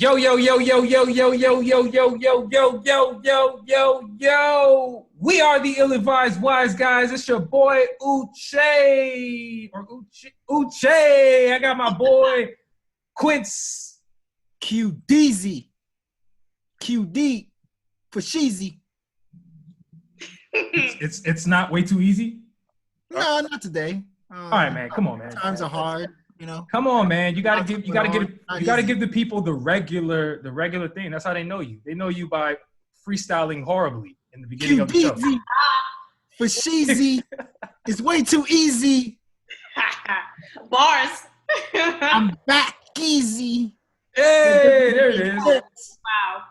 Yo, yo, yo, yo, yo, yo, yo, yo, yo, yo, yo, yo, yo, yo, yo. We are the ill-advised wise guys. It's your boy Uche. Uche. I got my boy Quince. QDZ. QD for Sheezy. It's not way too easy? No, not today. All right, man. Come on, man. Times are hard, you know. Come on, man. You gotta give the people the regular thing. That's how they know you. They know you by freestyling horribly in the beginning of the show. For Sheezy. It's way too easy. Bars. I'm back easy. Hey, there it is. Wow.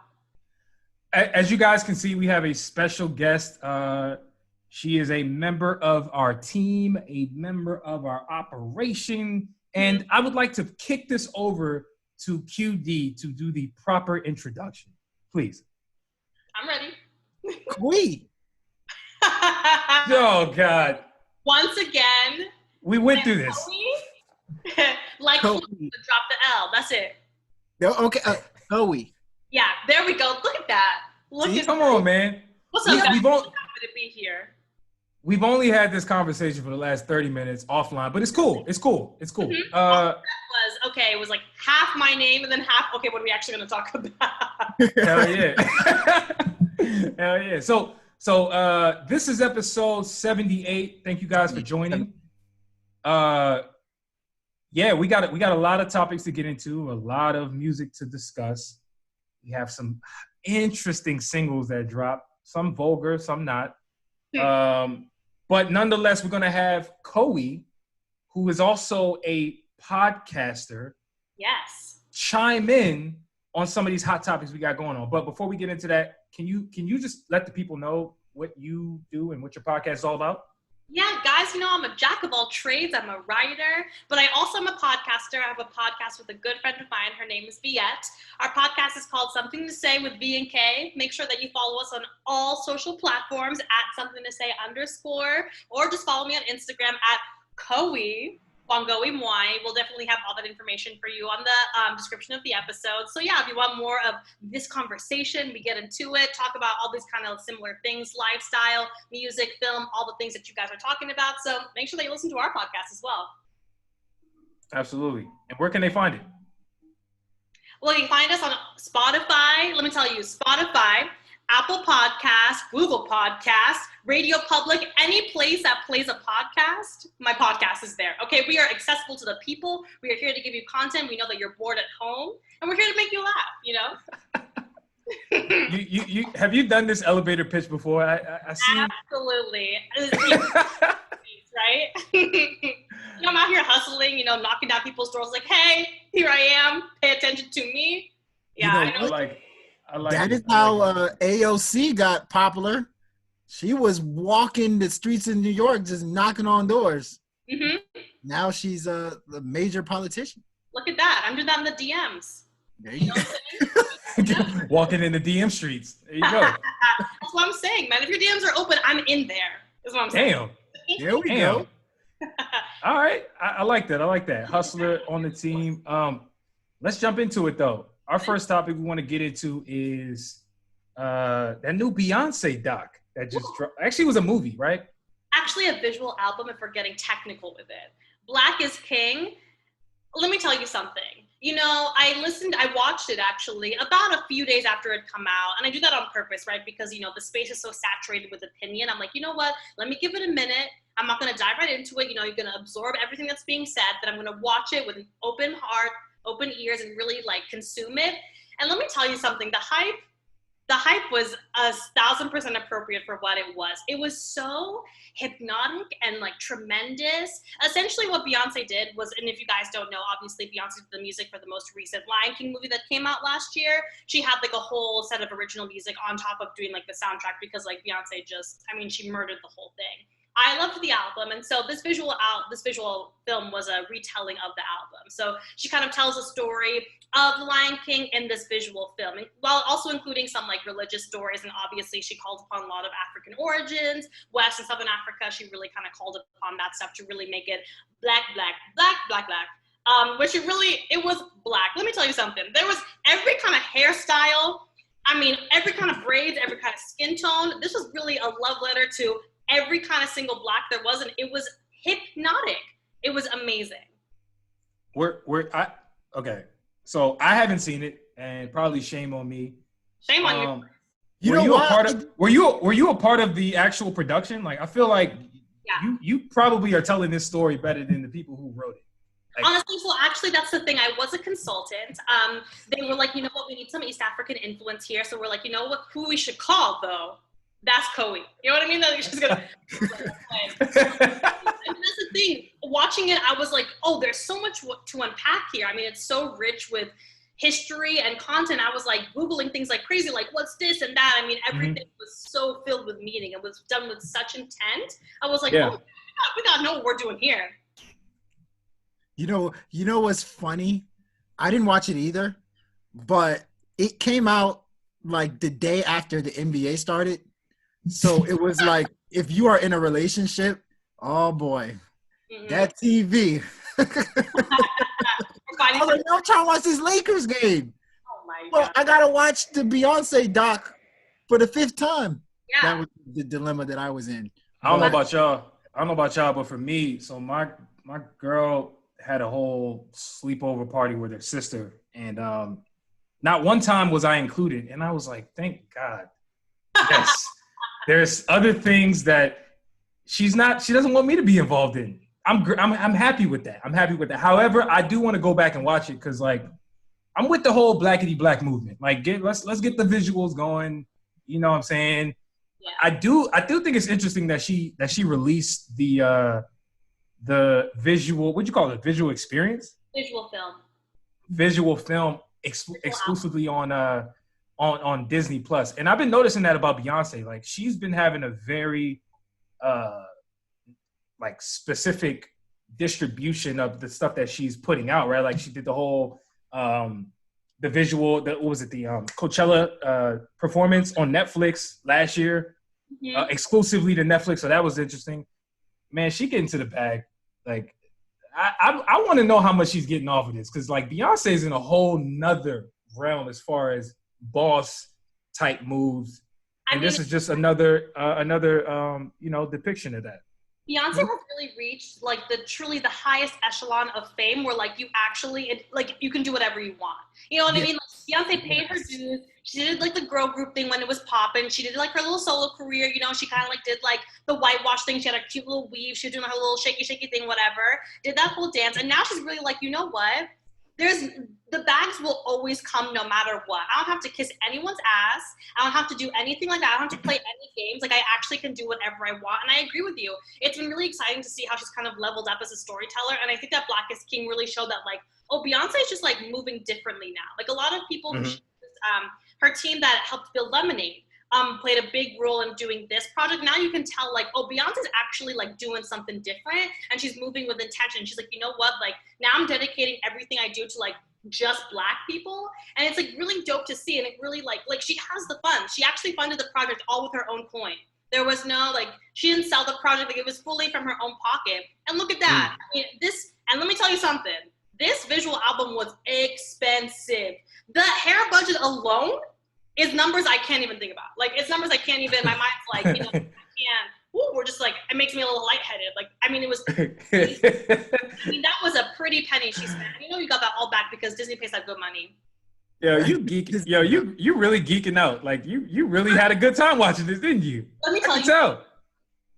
As you guys can see, we have a special guest. She is a member of our team, a member of our operation. And I would like to kick this over to QD to do the proper introduction. Please. I'm ready. Kui. Oh, God. Once again. We went through this. Like, drop the L. That's it. Okay. Kui. Yeah, there we go. Look at that. Come on, man. What's up, guys? We've Happy to be here. We've only had this conversation for the last 30 minutes offline, but it's cool. It's cool. It's cool. That it was like half my name and then half, okay, what are we actually going to talk about? Hell yeah. Hell yeah. So this is episode 78. Thank you guys for joining. Yeah, we got a lot of topics to get into, a lot of music to discuss. We have some interesting singles that drop, some vulgar, some not. But nonetheless, we're going to have Kui, who is also a podcaster, yes, chime in on some of these hot topics we got going on. But before we get into that, can you just let the people know what you do and what your podcast is all about? Yeah, guys, I'm a jack of all trades. I'm a writer, but I also am a podcaster. I have a podcast with a good friend of mine. Her name is Viette. Our podcast is called Something to Say with V and K. Make sure that you follow us on all social platforms at Something to Say _ or just follow me on Instagram at Kui Mwai. We'll definitely have all that information for you on the description of the episode. So yeah, if you want more of this conversation, we get into it, talk about all these kind of similar things, lifestyle, music, film, all the things that you guys are talking about. So make sure that you listen to our podcast as well. Absolutely. And where can they find it? Well, you can find us on Spotify. Let me tell you, Spotify, Apple Podcasts, Google Podcasts, Radio Public, any place that plays a podcast, my podcast is there. Okay, we are accessible to the people. We are here to give you content. We know that you're bored at home, and we're here to make you laugh, You have you done this elevator pitch before? I see. Absolutely. Right? I'm out here hustling, knocking down people's doors like, hey, here I am. Pay attention to me. Yeah, I know. I like that it. is how AOC got popular. She was walking the streets in New York, just knocking on doors. Mm-hmm. Now she's a major politician. Look at that. I'm doing that in the DMs. There you go. Walking in the DM streets. There you go. That's what I'm saying, man. If your DMs are open, I'm in there. Is what I'm saying. Damn. There we go. All right. I like that. I like that. Hustler on the team. Let's jump into it, though. Our first topic we want to get into is that new Beyonce doc that just dropped. Actually, it was a movie, right? Actually, a visual album if we're getting technical with it. Black is King. Let me tell you something. I watched it actually about a few days after it come out. And I do that on purpose, right? Because, the space is so saturated with opinion. I'm like, you know what? Let me give it a minute. I'm not going to dive right into it. You're going to absorb everything that's being said. Then I'm going to watch it with an open heart, open ears, and really consume it. And let me tell you something, the hype was 1,000% appropriate for what it was. It was so hypnotic and tremendous. Essentially what Beyonce did was, and if you guys don't know, obviously Beyonce did the music for the most recent Lion King movie that came out last year. She had a whole set of original music on top of doing the soundtrack because Beyonce she murdered the whole thing. I loved the album, and so this visual film was a retelling of the album. So she kind of tells a story of the Lion King in this visual film, while also including some religious stories. And obviously, she called upon a lot of African origins, West and Southern Africa. She really kind of called upon that stuff to really make it black, black, black, black, black, which it was black. Let me tell you something. There was every kind of hairstyle. I mean, every kind of braids, every kind of skin tone. This was really a love letter to every kind of single black there was, and it was hypnotic. It was amazing. Okay. So I haven't seen it, and probably shame on me. Shame on you. Were you a part of the actual production? Like, I feel like you probably are telling this story better than the people who wrote it. Like, honestly, so actually that's the thing. I was a consultant. They were like, you know what, we need some East African influence here. So we're like, you know what, who we should call though? That's Kui. You know what I mean? That she's gonna. And that's the thing. Watching it, I was like, oh, there's so much to unpack here. I mean, it's so rich with history and content. I was like Googling things like crazy, like what's this and that. I mean, everything was so filled with meaning. It was done with such intent. I was like, oh, we gotta know what we're doing here. You know what's funny? I didn't watch it either, but it came out like the day after the NBA started. So it was like, if you are in a relationship, oh boy, that TV. I was like, I'm trying to watch this Lakers game. Oh my God. God. I gotta watch the Beyonce doc for the 5th time. Yeah. That was the dilemma that I was in. I don't know about y'all, but for me, so my girl had a whole sleepover party with her sister, and not one time was I included, and I was like, thank God. Yes. There's other things that she doesn't want me to be involved in. I'm happy with that. However, I do want to go back and watch it because, like, I'm with the whole blackity black movement. Like, let's get the visuals going. You know what I'm saying? Yeah. I do think it's interesting that she released the visual, what'd you call it? Visual experience? Visual film exclusively on Disney Plus. And I've been noticing that about Beyonce. Like, she's been having a very like specific distribution of the stuff that she's putting out, right? Like, she did the whole the visual, what was it, the Coachella performance on Netflix last year, exclusively to Netflix. So that was interesting. Man, she getting to the bag. Like, I want to know how much she's getting off of this, because, like, Beyonce's in a whole nother realm as far as boss type moves, and this is just another depiction of that. Beyonce has really reached like truly the highest echelon of fame, where like you actually you can do whatever you want. You know what I mean? Like, Beyonce paid her dues. She did like the girl group thing when it was popping. She did like her little solo career. You know, she kind of like did like the whitewash thing. She had a cute little weave. She was doing her little shaky thing, whatever. Did that whole dance, and now she's really like, you know what? The bags will always come no matter what. I don't have to kiss anyone's ass. I don't have to do anything like that. I don't have to play any games. Like, I actually can do whatever I want. And I agree with you. It's been really exciting to see how she's kind of leveled up as a storyteller. And I think that Black is King really showed that, like, oh, Beyonce is just like moving differently now. Like, a lot of people, her team that helped build Lemonade, played a big role in doing this project. Now you can tell, like, oh, Beyonce's actually like doing something different, and she's moving with intention. She's like, you know what? Like, now I'm dedicating everything I do to like just Black people, and it's like really dope to see. And it really like she has the funds. She actually funded the project all with her own coin. There was no she didn't sell the project. Like, it was fully from her own pocket. And look at that. I mean, and let me tell you something. This visual album was expensive. The hair budget alone is numbers I can't even think about. Like, it's numbers I can't even, my mind's like, I can't. We're just like, it makes me a little lightheaded. Like, I mean, it was, that was a pretty penny she spent. You know, you got that all back because Disney pays that good money. Yo, you really geeking out. Like, you really had a good time watching this, didn't you? Let me tell you. Tell.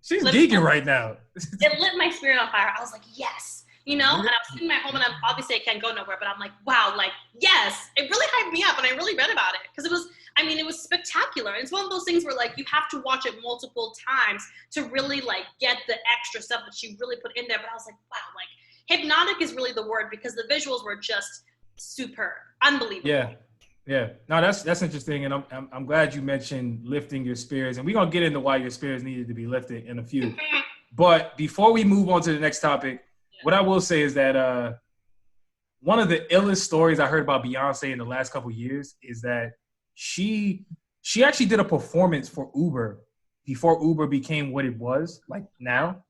She's geeking right now. It lit my spirit on fire. I was like, yes. You know, and I was sitting at home, and obviously I can't go nowhere, but I'm like, wow, like, yes. It really hyped me up, and I really read about it because it was spectacular. And it's one of those things where, like, you have to watch it multiple times to really, like, get the extra stuff that she really put in there. But I was like, wow, like, hypnotic is really the word, because the visuals were just superb, unbelievable. Yeah. No, that's interesting, and I'm glad you mentioned lifting your spirits, and we're gonna get into why your spirits needed to be lifted in a few. But before we move on to the next topic, what I will say is that one of the illest stories I heard about Beyonce in the last couple of years is that she actually did a performance for Uber before Uber became what it was like now,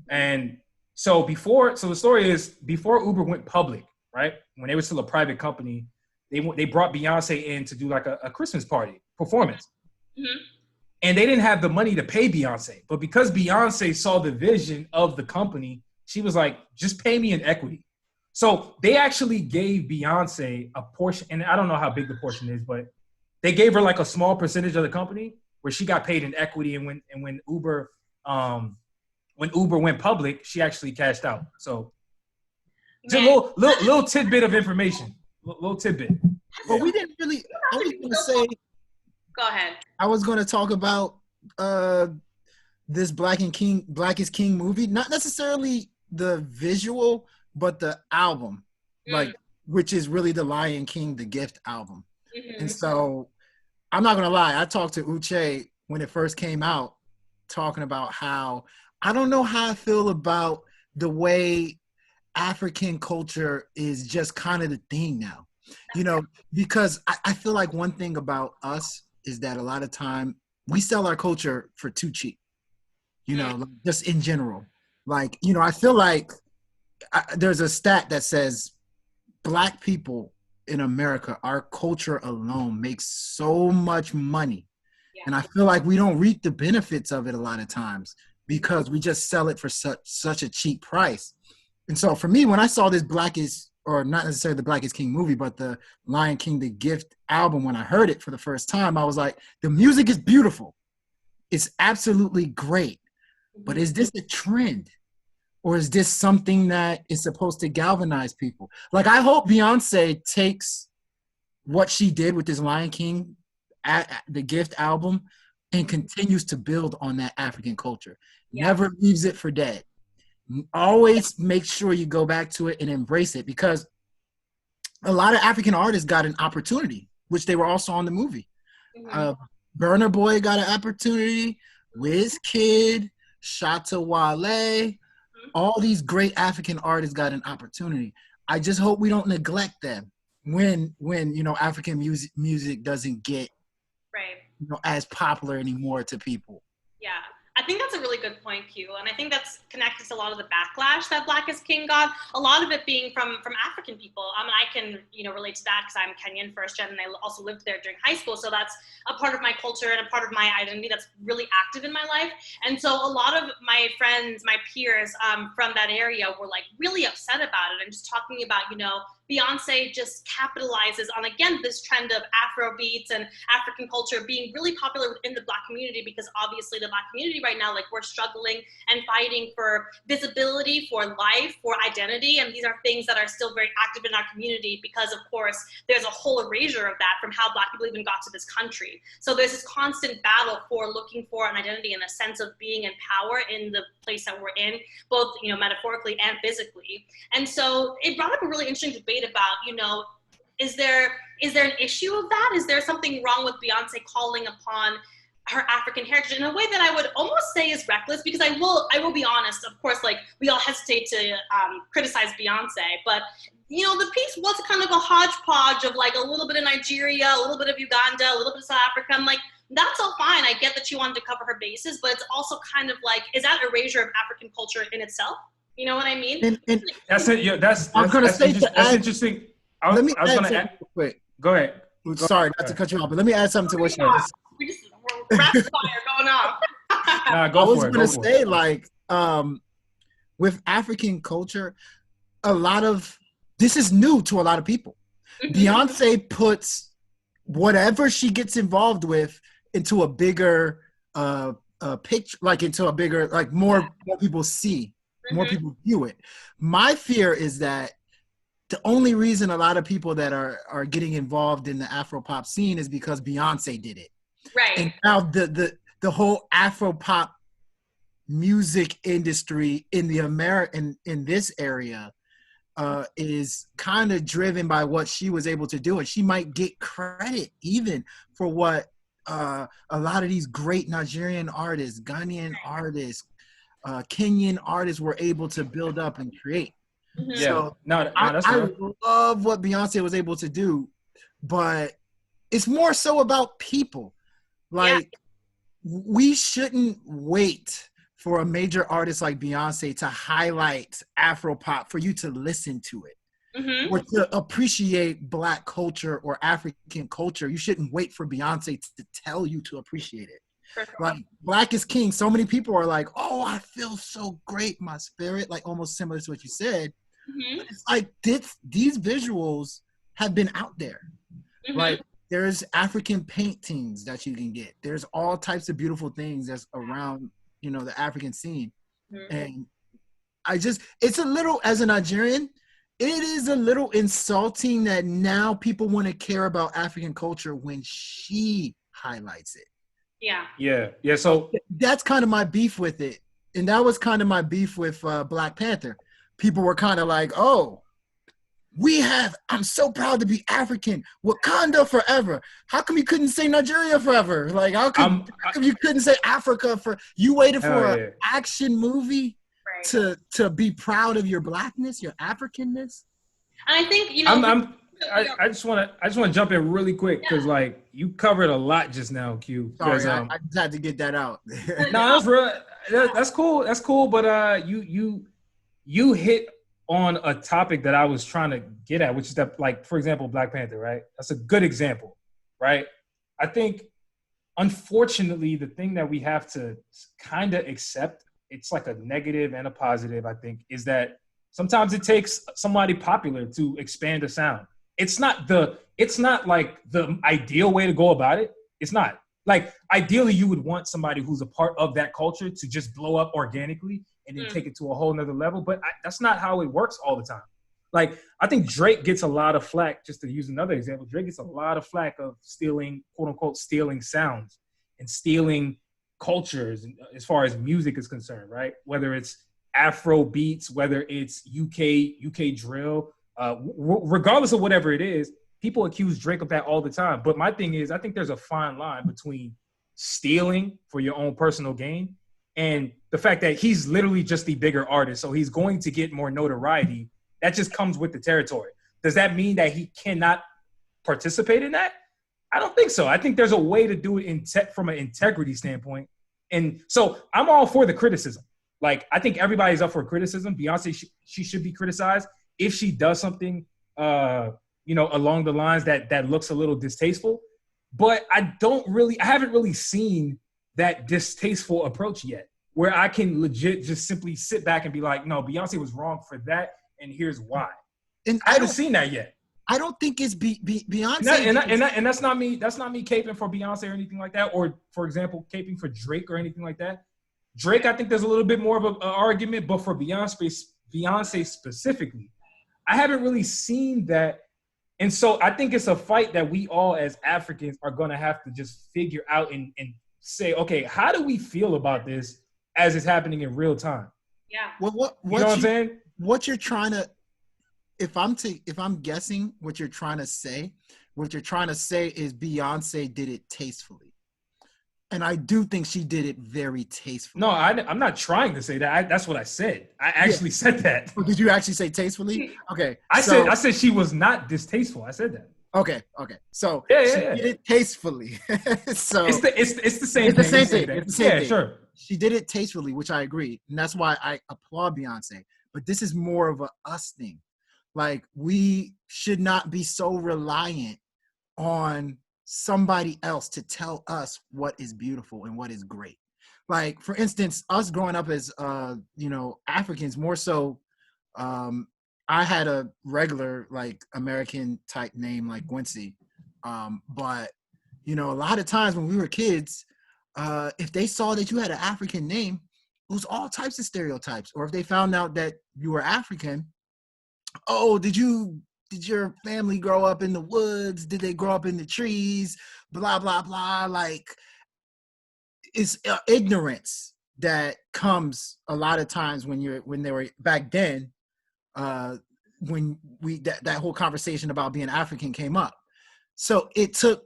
and So the story is before Uber went public, right? When they were still a private company, they brought Beyonce in to do like a Christmas party performance. Mm-hmm. And they didn't have the money to pay Beyonce. But because Beyonce saw the vision of the company, she was like, just pay me in equity. So they actually gave Beyonce a portion, and I don't know how big the portion is, but they gave her like a small percentage of the company where she got paid in equity. And when Uber went public, she actually cashed out. So it's a little tidbit of information. Little tidbit. But we didn't really. I was going to say. Go ahead. I was going to talk about this Black is King movie. Not necessarily the visual, but the album, like, which is really the Lion King, the Gift album. Mm-hmm. And so I'm not going to lie. I talked to Uche when it first came out, talking about how I don't know how I feel about the way African culture is just kind of the thing now, you know, because I feel like one thing about us is that a lot of time we sell our culture for too cheap, you know, like just in general. Like, you know, I feel like there's a stat that says Black people in America, our culture alone makes so much money. Yeah. And I feel like we don't reap the benefits of it a lot of times because we just sell it for such a cheap price. And so for me, when I saw this or not necessarily the Black is King movie, but the Lion King, the Gift album, when I heard it for the first time, I was like, the music is beautiful. It's absolutely great. But is this a trend? Or is this something that is supposed to galvanize people? Like, I hope Beyonce takes what she did with this Lion King, the Gift album, and continues to build on that African culture. Yeah. Never leaves it for dead. Always make sure you go back to it and embrace it, because a lot of African artists got an opportunity, which they were also on the movie. Mm-hmm. Burna Boy got an opportunity, Wizkid, Shatta Wale, all these great African artists got an opportunity. I just hope we don't neglect them when you know, African music doesn't get you know, as popular anymore to people. Yeah. I think that's a really good point, Q, and I think that's connected to a lot of the backlash that Black is King got. A lot of it being from African people. I can relate to that because I'm Kenyan first gen, and I also lived there during high school. So that's a part of my culture and a part of my identity that's really active in my life. And so a lot of my friends, my peers from that area were like really upset about it and just talking about Beyonce just capitalizes on, again, this trend of Afro beats and African culture being really popular within the Black community, because obviously the Black community right now, like, we're struggling and fighting for visibility, for life, for identity. And these are things that are still very active in our community because, of course, there's a whole erasure of that from how Black people even got to this country. So there's this constant battle for looking for an identity and a sense of being in power in the place that we're in, both, metaphorically and physically. And so it brought up a really interesting debate about, is there an issue of that? Is there something wrong with Beyonce calling upon her African heritage in a way that I would almost say is reckless? Because I will be honest, of course, like, we all hesitate to criticize Beyonce, but the piece was kind of a hodgepodge of, like, a little bit of Nigeria, a little bit of Uganda, a little bit of South Africa. I'm like, that's all fine. I get that she wanted to cover her bases, but it's also kind of like, is that erasure of African culture in itself? You know what I mean? And that's it. Yeah, that's interesting. I was going to add. Quick. Go ahead. Sorry not to cut you off, but let me add something to what you said. We're rapid fire going off. Nah, go for it. I was going to say, like, with African culture, a lot of this is new to a lot of people. Beyonce puts whatever she gets involved with into a bigger picture, like into a bigger, like more people see. More people view it. My fear is that the only reason a lot of people that are getting involved in the Afro pop scene is because Beyonce did it. Right. And now the whole Afro pop music industry in in this area is kind of driven by what she was able to do, and she might get credit even for what a lot of these great Nigerian artists, Ghanaian artists, Kenyan artists were able to build up and create. Yeah. So I love what Beyonce was able to do, but it's more so about people. Like, we shouldn't wait for a major artist like Beyonce to highlight Afropop, for you to listen to it. Mm-hmm. Or to appreciate Black culture or African culture, you shouldn't wait for Beyonce to tell you to appreciate it. For sure. Like Black is King, so many people are like, oh, I feel so great, my spirit, like almost similar to what you said. Mm-hmm. But it's like these visuals have been out there. Mm-hmm. Like there's African paintings that you can get. There's all types of beautiful things that's around, you know, the African scene. Mm-hmm. And it's a little, as a Nigerian, it is a little insulting that now people want to care about African culture when she highlights it. Yeah. So that's kind of my beef with it. And that was kind of my beef with Black Panther. People were kind of like, oh, I'm so proud to be African. Wakanda forever. How come you couldn't say Nigeria forever? Like, how come you couldn't say Africa you waited for an action movie to be proud of your Blackness, your Africanness? And I think, you know, I just want to jump in really quick because like you covered a lot just now, Q. Sorry, I just had to get that out. No, that's real. That's cool. That's cool. But you hit on a topic that I was trying to get at, which is that, like, for example, Black Panther, right? That's a good example, right? I think, unfortunately, the thing that we have to kind of accept, it's like a negative and a positive, I think, is that sometimes it takes somebody popular to expand a sound. It's not like the ideal way to go about it. It's not. Like, ideally, you would want somebody who's a part of that culture to just blow up organically and then take it to a whole nother level. But that's not how it works all the time. Like, I think Drake gets a lot of flack, just to use another example. Drake gets a lot of flack of stealing, quote unquote, stealing sounds and stealing cultures as far as music is concerned, right? Whether it's Afro beats, whether it's UK drill, regardless of whatever it is, people accuse Drake of that all the time. But my thing is, I think there's a fine line between stealing for your own personal gain and the fact that he's literally just the bigger artist. So he's going to get more notoriety. That just comes with the territory. Does that mean that he cannot participate in that? I don't think so. I think there's a way to do it from an integrity standpoint. And so I'm all for the criticism. Like, I think everybody's up for criticism. Beyonce, she should be criticized if she does something, along the lines that looks a little distasteful. But I haven't really seen that distasteful approach yet, where I can legit just simply sit back and be like, no, Beyonce was wrong for that, and here's why. And I haven't seen that yet. I don't think it's Beyonce. And that's not me. That's not me caping for Beyonce or anything like that, or, for example, caping for Drake or anything like that. Drake, I think there's a little bit more of an argument, but for Beyonce specifically, I haven't really seen that. And so I think it's a fight that we all as Africans are going to have to just figure out and say, okay, how do we feel about this as it's happening in real time? Yeah. Well, you know what I'm saying? What you're trying to, if I'm guessing what you're trying to say is Beyonce did it tastefully. And I do think she did it very tastefully. No, I'm not trying to say that. That's what I said. I actually said that. Oh, did you actually say tastefully? Okay. I said she was not distasteful. I said that. Okay. So she did it tastefully. So it's the same thing. It's the same thing. Sure. She did it tastefully, which I agree. And that's why I applaud Beyonce. But this is more of a us thing. Like, we should not be so reliant on somebody else to tell us what is beautiful and what is great. Like, for instance, us growing up as Africans, more so, I had a regular, like, American type name like Gwency, but a lot of times when we were kids, if they saw that you had an African name, it was all types of stereotypes. Or if they found out that you were African, oh, did your family grow up in the woods? Did they grow up in the trees? Blah, blah, blah. Like, it's ignorance that comes a lot of times when they were back then, when that whole conversation about being African came up. So it took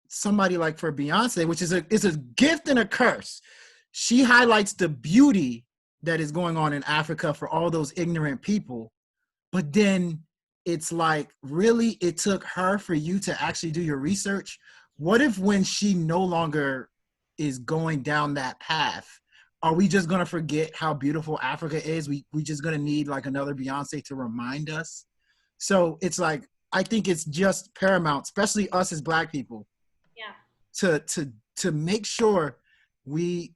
somebody like for Beyonce, which is a gift and a curse. She highlights the beauty that is going on in Africa for all those ignorant people. But then it's like, really, it took her for you to actually do your research? What if when she no longer is going down that path are we just gonna forget how beautiful Africa is? We just gonna need like another Beyonce to remind us. So it's like, I think it's just paramount, especially us as Black people, to make sure we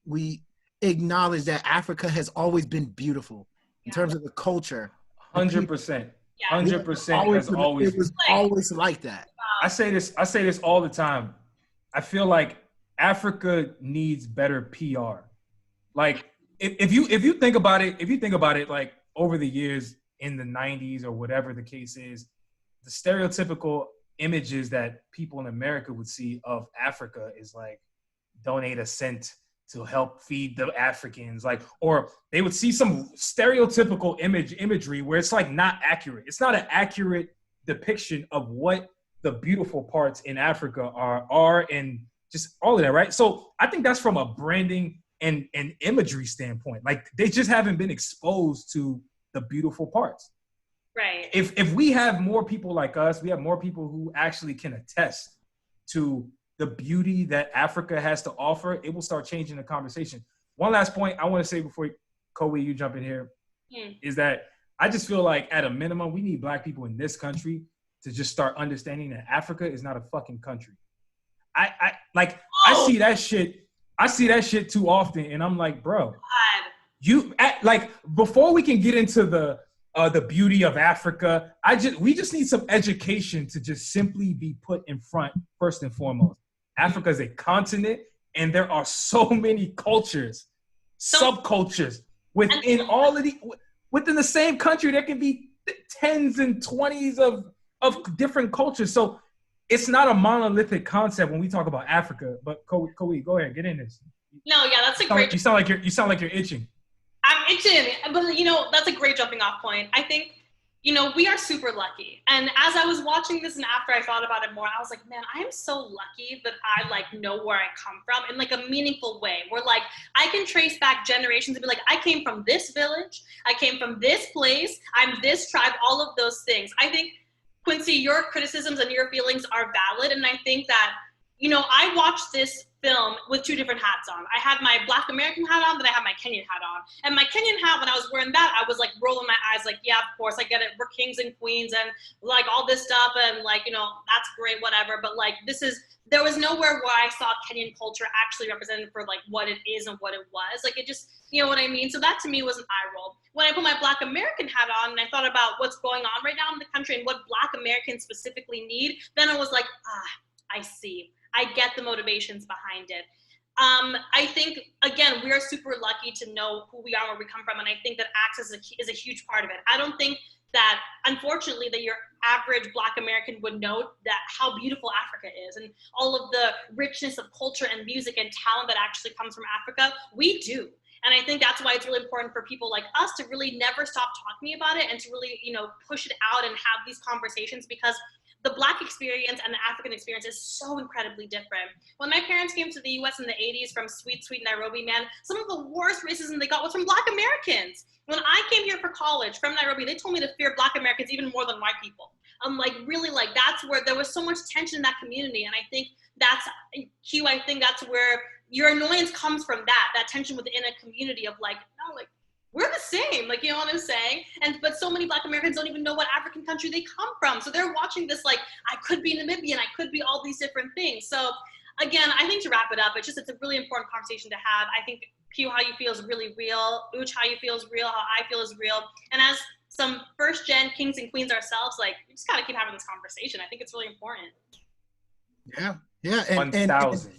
acknowledge that Africa has always been beautiful in terms of the culture. 100%. Yeah. 100% has always. It was always like that. I say this all the time. I feel like Africa needs better PR. Like if you think about it, like over the years in the 90s or whatever the case is, the stereotypical images that people in America would see of Africa is like, donate a cent to help feed the Africans, like, or they would see some stereotypical imagery where it's like not accurate. It's not an accurate depiction of what the beautiful parts in Africa are and just all of that, right? So I think that's from a branding and imagery standpoint. Like they just haven't been exposed to the beautiful parts. Right. If we have more people like us, we have more people who actually can attest to the beauty that Africa has to offer, it will start changing the conversation. One last point I want to say before Kui, you jump in here, is that I just feel like at a minimum, we need Black people in this country to just start understanding that Africa is not a fucking country. I see that shit too often, and I'm like, bro, before we can get into the beauty of Africa, we just need some education to just simply be put in front first and foremost. Africa is a continent, and there are so many cultures, subcultures within within the same country. There can be tens and 20s of different cultures. So it's not a monolithic concept when we talk about Africa. But Kui, go ahead, get in this. No, yeah, that's a great. You sound like you're itching. I'm itching, but that's a great jumping off point. I think, we are super lucky. And as I was watching this and after I thought about it more, I was like, man, I am so lucky that I know where I come from in like a meaningful way, where like I can trace back generations and be like, I came from this village, I came from this place, I'm this tribe, all of those things. I think, Quincy, your criticisms and your feelings are valid. And I think that, I watched this film with two different hats on. I had my Black American hat on, then I had my Kenyan hat on. And my Kenyan hat, when I was wearing that, I was like rolling my eyes like, yeah, of course, I get it. We're kings and queens and like all this stuff. And like, that's great, whatever. But like, there was nowhere where I saw Kenyan culture actually represented for like what it is and what it was. Like it just, you know what I mean? So that to me was an eye roll. When I put my Black American hat on and I thought about what's going on right now in the country and what Black Americans specifically need, then I was like, I see. I get the motivations behind it. I think, again, we are super lucky to know who we are, where we come from, and I think that access is a huge part of it. I don't think that, unfortunately, that your average Black American would know that how beautiful Africa is and all of the richness of culture and music and talent that actually comes from Africa. We do. And I think that's why it's really important for people like us to really never stop talking about it and to really, push it out and have these conversations, because the Black experience and the African experience is so incredibly different. When my parents came to the US in the 80s from sweet Nairobi, man, some of the worst racism they got was from Black Americans. When I came here for college from Nairobi, they told me to fear Black Americans even more than white people. I'm like, really, like that's where there was so much tension in that community. And I think I think that's where your annoyance comes from, that tension within a community of like, no, like, we're the same, like, you know what I'm saying? But so many Black Americans don't even know what African country they come from. So they're watching this like, I could be Namibian, I could be all these different things. So again, I think to wrap it up, it's a really important conversation to have. I think Q, how you feel is really real. Uch, how you feel is real. How I feel is real. And as some first gen kings and queens ourselves, like, we just gotta keep having this conversation. I think it's really important. Yeah. And 1,000.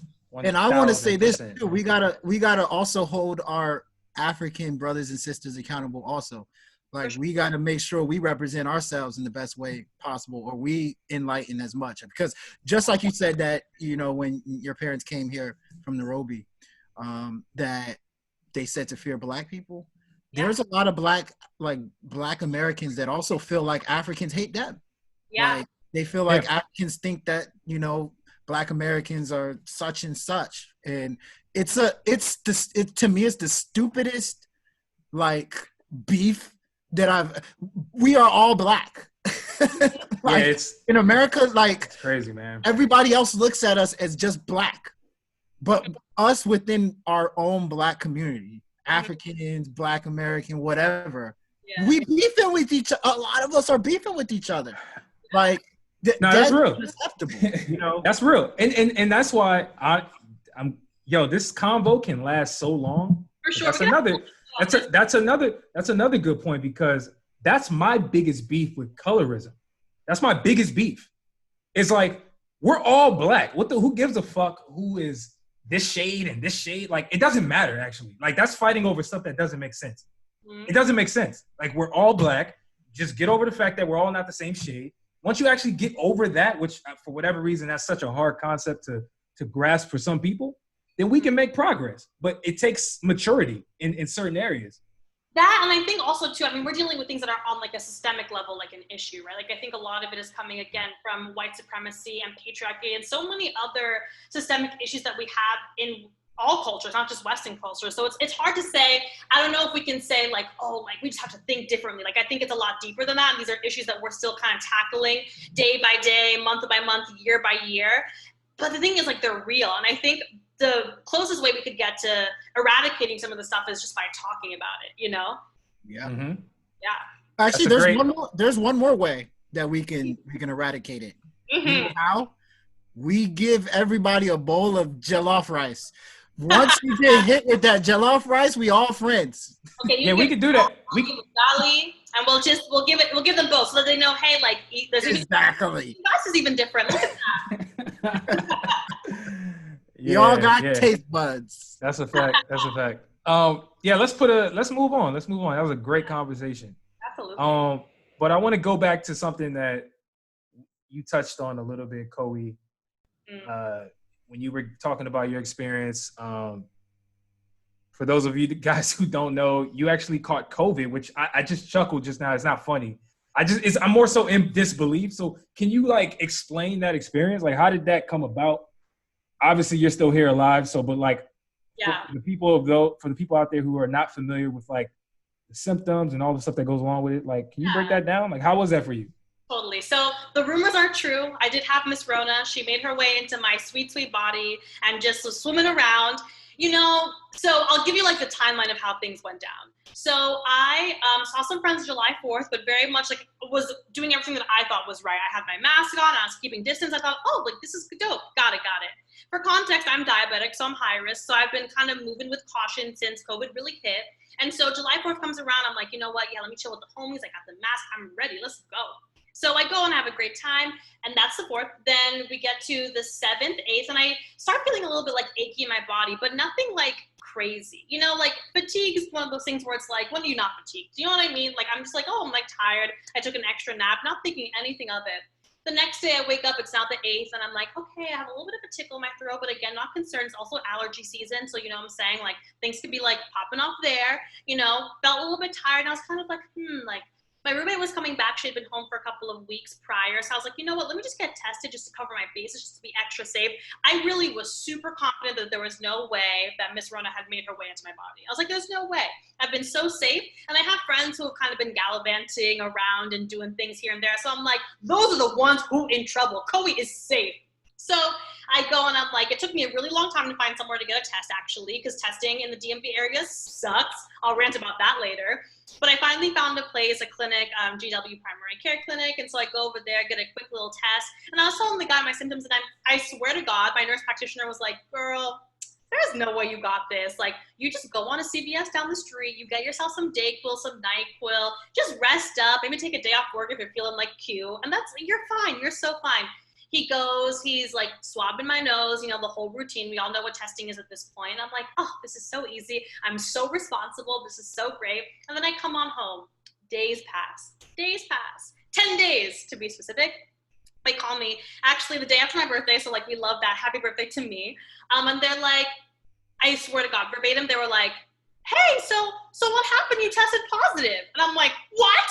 I want to say this too. We gotta also hold our African brothers and sisters accountable also. Like, we got to make sure we represent ourselves in the best way possible, or we enlighten as much. Because just like you said that, when your parents came here from Nairobi, that they said to fear Black people. Yeah. There's a lot of Black Americans that also feel like Africans hate them. Yeah. Like, they feel like Africans think that, Black Americans are such and such. And to me, it's the stupidest, like, beef that we are all Black. In America, like, it's crazy, man. Everybody else looks at us as just Black, but us within our own Black community, Africans, Black American, whatever. Yeah. We beefing with each other. A lot of us are beefing with each other. Like, No, that's real. Acceptable, you know? That's real. And that's why I'm this convo can last so long. For sure. That's another good point, because that's my biggest beef with colorism. That's my biggest beef. It's like, we're all black. Who gives a fuck who is this shade and this shade? Like, it doesn't matter, actually. Like, that's fighting over stuff that doesn't make sense. It doesn't make sense. Like, we're all black. Just get over the fact that we're all not the same shade. Once you actually get over that, which for whatever reason, that's such a hard concept to grasp for some people, then we can make progress. But it takes maturity in certain areas. That, and I think also too, I mean, we're dealing with things that are on like a systemic level, like an issue, right? Like, I think a lot of it is coming again from white supremacy and patriarchy and so many other systemic issues that we have in all cultures, not just Western culture. So it's hard to say. I don't know if we can say like, oh, like we just have to think differently. Like, I think it's a lot deeper than that. And these are issues that we're still kind of tackling day by day, month by month, year by year. But the thing is, like, they're real. And I think the closest way we could get to eradicating some of the stuff is just by talking about it, you know? Yeah. Mm-hmm. Yeah. Actually, there's one more way that we can eradicate it. Mm-hmm. You know how? We give everybody a bowl of jollof rice. Once we get hit with that jollof rice, we all friends. Okay, we could do that. We can Dolly, and we'll give them both so that they know, hey, like, there's exactly. Rice is even different. Look at that. We all got taste buds. That's a fact. Let's move on. That was a great conversation. Absolutely. But I want to go back to something that you touched on a little bit, Kui. When you were talking about your experience, for those of you guys who don't know, you actually caught COVID, which I just chuckled just now. It's not funny. I'm more so in disbelief. So can you like explain that experience? Like, how did that come about? Obviously, you're still here alive. So, but like, for the people out there who are not familiar with like the symptoms and all the stuff that goes along with it, like, can you break that down? Like, how was that for you? Totally. So the rumors are true. I did have Miss Rona. She made her way into my sweet, sweet body and just was swimming around, you know. So I'll give you like the timeline of how things went down. So I saw some friends July 4th, but very much like was doing everything that I thought was right. I had my mask on. I was keeping distance. I thought, oh, like this is dope. Got it. For context, I'm diabetic, so I'm high risk. So I've been kind of moving with caution since COVID really hit. And so July 4th comes around. I'm like, you know what? Yeah, let me chill with the homies. I got the mask. I'm ready. Let's go. So I go and have a great time, and that's the 4th. Then we get to the 7th, 8th, and I start feeling a little bit like achy in my body, but nothing like crazy. You know, like fatigue is one of those things where it's like, when are you not fatigued? Do you know what I mean? Like, I'm just like, oh, I'm like tired. I took an extra nap, not thinking anything of it. The next day I wake up, it's now the 8th, and I'm like, okay, I have a little bit of a tickle in my throat, but again, not concerned. It's also allergy season, so you know what I'm saying? Like, things could be like popping off there, you know, felt a little bit tired, and I was kind of like, like, my roommate was coming back. She had been home for a couple of weeks prior. So I was like, you know what, let me just get tested just to cover my bases, just to be extra safe. I really was super confident that there was no way that Miss Rona had made her way into my body. I was like, there's no way. I've been so safe. And I have friends who have kind of been gallivanting around and doing things here and there. So I'm like, those are the ones who in trouble. Kui is safe. So I go and I'm like, it took me a really long time to find somewhere to get a test, actually, because testing in the DMV area sucks. I'll rant about that later. But I finally found a place, a clinic, GW Primary Care Clinic. And so I go over there, get a quick little test. And I was telling the guy my symptoms, and I swear to God, my nurse practitioner was like, girl, there's no way you got this. Like, you just go on a CVS down the street, you get yourself some Dayquil, some NyQuil, just rest up, maybe take a day off work if you're feeling like Q. And you're fine, you're so fine. He goes, he's like swabbing my nose, you know, the whole routine. We all know what testing is at this point. I'm like, oh, this is so easy. I'm so responsible. This is so great. And then I come on home. Days pass. 10 days to be specific. They call me actually the day after my birthday. So like, we love that. Happy birthday to me. And they're like, I swear to God, verbatim, they were like, hey, so what happened? You tested positive. And I'm like, what?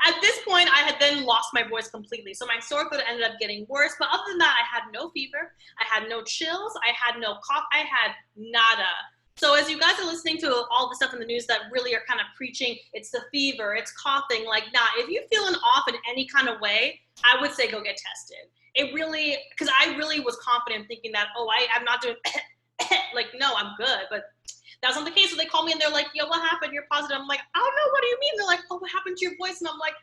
At this point, I had then lost my voice completely. So my sore throat ended up getting worse. But other than that, I had no fever. I had no chills. I had no cough. I had nada. So as you guys are listening to all the stuff in the news that really are kind of preaching, it's the fever, it's coughing, like, nah, if you're feeling off in any kind of way, I would say go get tested. It really, because I really was confident thinking that, oh, I'm not doing, like, no, I'm good. But That's not the case. So they call me and they're like, yo, what happened? You're positive. I'm like, I don't know. What do you mean? They're like, oh, what happened to your voice? And I'm like,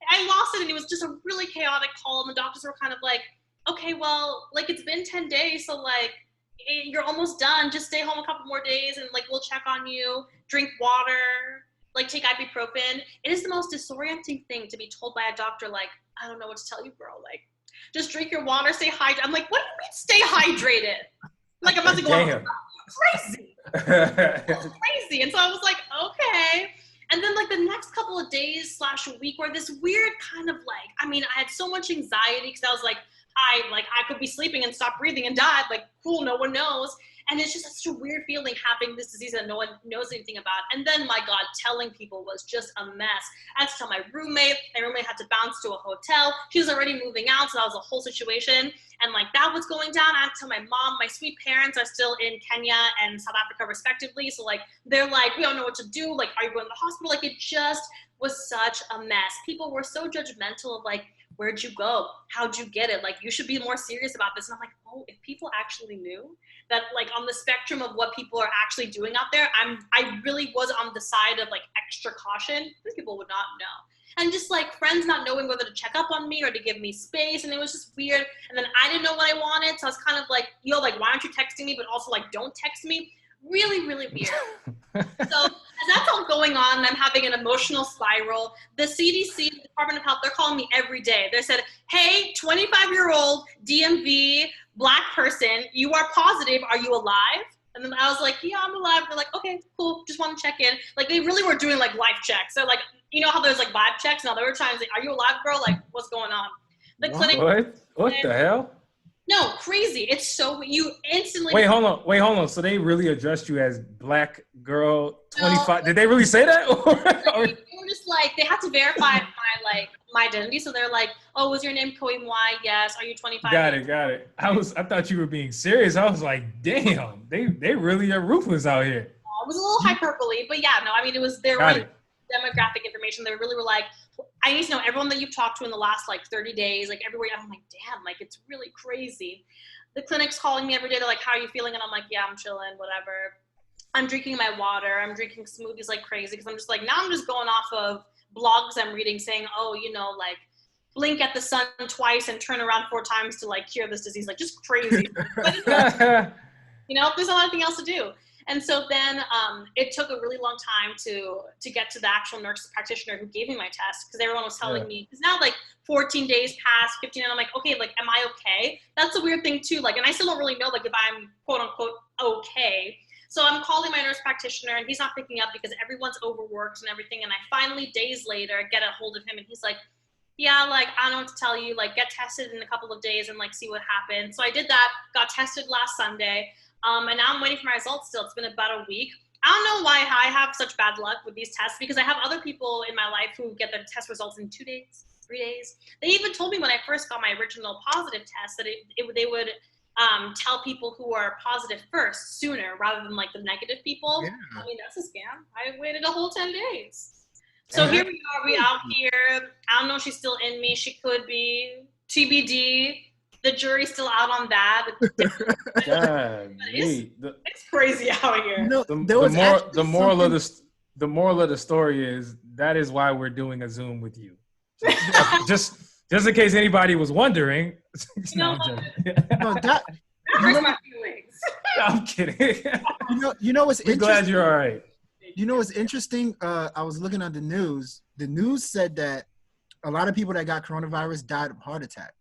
I lost it. And it was just a really chaotic call. And the doctors were kind of like, okay, well, like it's been 10 days. So like, you're almost done. Just stay home a couple more days and like, we'll check on you, drink water, like take ibuprofen. It is the most disorienting thing to be told by a doctor, like, I don't know what to tell you, girl. Like, just drink your water, stay hydrated. I'm like, what do you mean stay hydrated? Like, I'm about to go on crazy. Crazy. And so I was like, okay. And then like the next couple of days / week were this weird kind of like, I mean, I had so much anxiety because I was like, I could be sleeping and stop breathing and die. Like, cool, no one knows. And it's just such a weird feeling having this disease that no one knows anything about. And then, my God, telling people was just a mess. I had to tell my roommate. My roommate had to bounce to a hotel. She was already moving out, so that was a whole situation. And like that was going down. I had to tell my mom. My sweet parents are still in Kenya and South Africa respectively. So like, they're like, we don't know what to do. Like, are you going to the hospital? Like, it just was such a mess. People were so judgmental of like, where'd you go? How'd you get it? Like, you should be more serious about this. And I'm like, oh, if people actually knew that, like, on the spectrum of what people are actually doing out there, I really was on the side of like extra caution. These people would not know. And just like friends not knowing whether to check up on me or to give me space. And it was just weird. And then I didn't know what I wanted. So I was kind of like, yo, like, why aren't you texting me? But also like, don't text me. Really, really weird. So as that's all going on, I'm having an emotional spiral. The CDC, the Department of Health, they're calling me every day. They said, hey, 25-year-old DMV Black person, you are positive. Are you alive? And then I was like, yeah, I'm alive. They're like, okay, cool. Just want to check in. Like, they really were doing like life checks. So like, you know how there's like vibe checks? No, they were trying to say, are you alive, girl? Like, what's going on? The clinic. What the hell? No, crazy. It's so, you instantly. Wait, hold on. So they really addressed you as Black girl 25. No, did they really say that? They were just like, they had to verify my identity. So they're like, oh, was your name Kui Mwai? Yes. Are you 25? Got it. I thought you were being serious. I was like, damn, they really are ruthless out here. It was a little hyperbole, but yeah, no, I mean, it was their demographic information. They really were like, I need to know everyone that you've talked to in the last like 30 days, like everywhere. I'm like, damn, like it's really crazy. The clinic's calling me every day. They're like, how are you feeling? And I'm like, yeah, I'm chilling, whatever. I'm drinking my water. I'm drinking smoothies like crazy because I'm just like, now I'm just going off of blogs I'm reading saying, oh, you know, like blink at the sun twice and turn around 4 times to like cure this disease. Like just crazy. You know, there's nothing else to do. And so then it took a really long time to get to the actual nurse practitioner who gave me my test because everyone was telling me, because now like 14 days passed, 15, and I'm like, okay, like, am I okay? That's a weird thing too. Like, and I still don't really know like if I'm quote unquote okay. So I'm calling my nurse practitioner and he's not picking up because everyone's overworked and everything. And I finally, days later, get a hold of him and he's like, yeah, like, I don't know what to tell you, like, get tested in a couple of days and like see what happens. So I did that, got tested last Sunday. And now I'm waiting for my results still. It's been about a week. I don't know why I have such bad luck with these tests because I have other people in my life who get their test results in 2 days, 3 days. They even told me when I first got my original positive test that they would tell people who are positive first sooner rather than like the negative people. Yeah. I mean, that's a scam. I waited a whole 10 days. So here we are, we out here. I don't know if she's still in me. She could be. TBD. The jury's still out on that. It's crazy out here. No, the moral of the story is that is why we're doing a Zoom with you. just in case anybody was wondering. No, that hurts my feelings. I'm kidding. You know what's interesting? Glad you're all right. You know what's interesting? I was looking at the news. The news said that a lot of people that got coronavirus died of heart attack.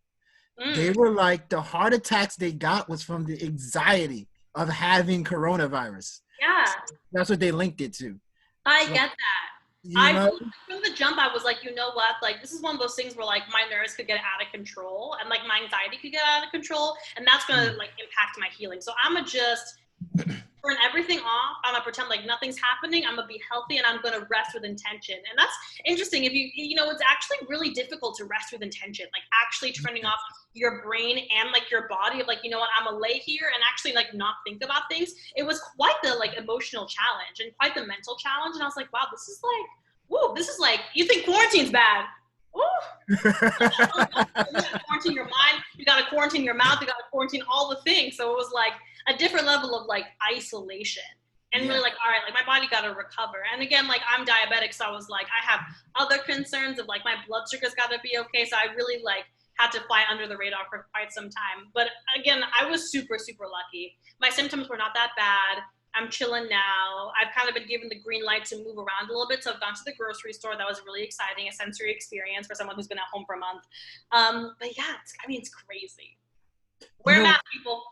They were like, the heart attacks they got was from the anxiety of having coronavirus. Yeah. That's what they linked it to. I get that. From the jump, I was like, you know what? Like, this is one of those things where like my nerves could get out of control and like my anxiety could get out of control. And that's going to like impact my healing. So I'm going to just turn everything off. I'm gonna pretend like nothing's happening. I'm gonna be healthy and I'm gonna rest with intention. And that's interesting. If you know, it's actually really difficult to rest with intention, like actually turning off your brain and like your body of like, you know what, I'm gonna lay here and actually like not think about things. It was quite the like emotional challenge and quite the mental challenge. And I was like, wow, this is like, whoa, this is like, you think quarantine's bad. You gotta quarantine your mind, you gotta quarantine your mouth, you gotta quarantine all the things. So it was like a different level of like isolation. and really like, all right, like my body got to recover. And again, like I'm diabetic, so I was like, I have other concerns of like my blood sugar's got to be okay. So I really like had to fly under the radar for quite some time. But again, I was super, super lucky. My symptoms were not that bad. I'm chilling now. I've kind of been given the green light to move around a little bit. So I've gone to the grocery store. That was really exciting, a sensory experience for someone who's been at home for a month. But yeah, it's crazy. Wear a mask, people.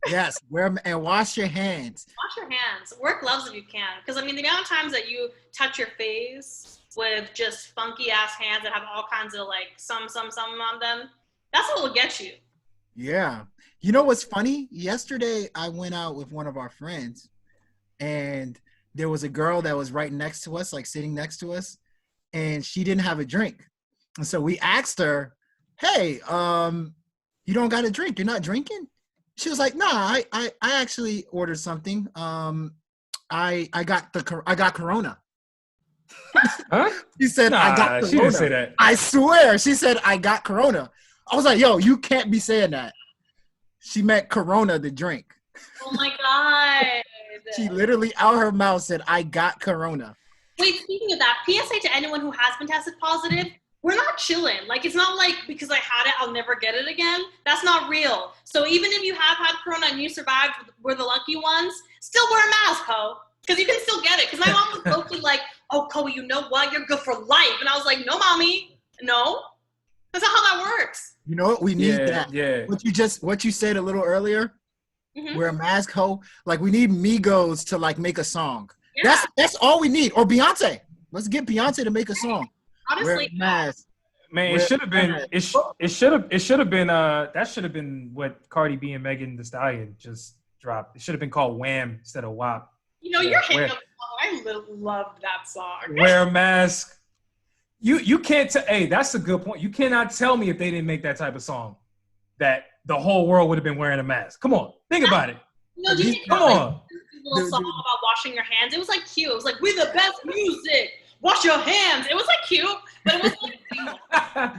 Yes, and wash your hands. Wash your hands. Wear gloves if you can. Because, I mean, the amount of times that you touch your face with just funky-ass hands that have all kinds of, like, some on them, that's what will get you. Yeah. You know what's funny? Yesterday, I went out with one of our friends, and there was a girl that was right next to us, like sitting next to us, and she didn't have a drink. And so we asked her, hey, you don't got a drink? You're not drinking? She was like, nah, I actually ordered something. I got Corona. Huh? She said, I got Corona. She didn't say that. I swear. She said, I got Corona. I was like, yo, you can't be saying that. She meant Corona, the drink. Oh my God. She literally out her mouth said, I got Corona. Wait, speaking of that, PSA to anyone who has been tested positive, we're not chilling. Like, it's not like because I had it, I'll never get it again. That's not real. So even if you have had Corona and you survived, we're the lucky ones, still wear a mask, ho. Because you can still get it. Because my mom was low-key like, oh, Chloe, you know what? You're good for life. And I was like, no, mommy. No. That's not how that works. You know what? We need that. Yeah. What you said a little earlier, Mm-hmm. wear a mask, ho. Like, we need Migos to, like, make a song. Yeah. That's all we need. Or Beyonce. Let's get Beyonce to make a song. Honestly, Wear a mask. Man, it should have been. It should have been. That should have been what Cardi B and Megan Thee Stallion just dropped. It should have been called Wham instead of WAP. you know, you're hitting up. I loved that song. Wear a mask. You can't. Hey, that's a good point. You cannot tell me if they didn't make that type of song that the whole world would have been wearing a mask. Come on, think about it. No, do you think Come on. Little song about washing your hands. It was like cute. It was like, we're the best music. Wash your hands. It was like cute, but it wasn't like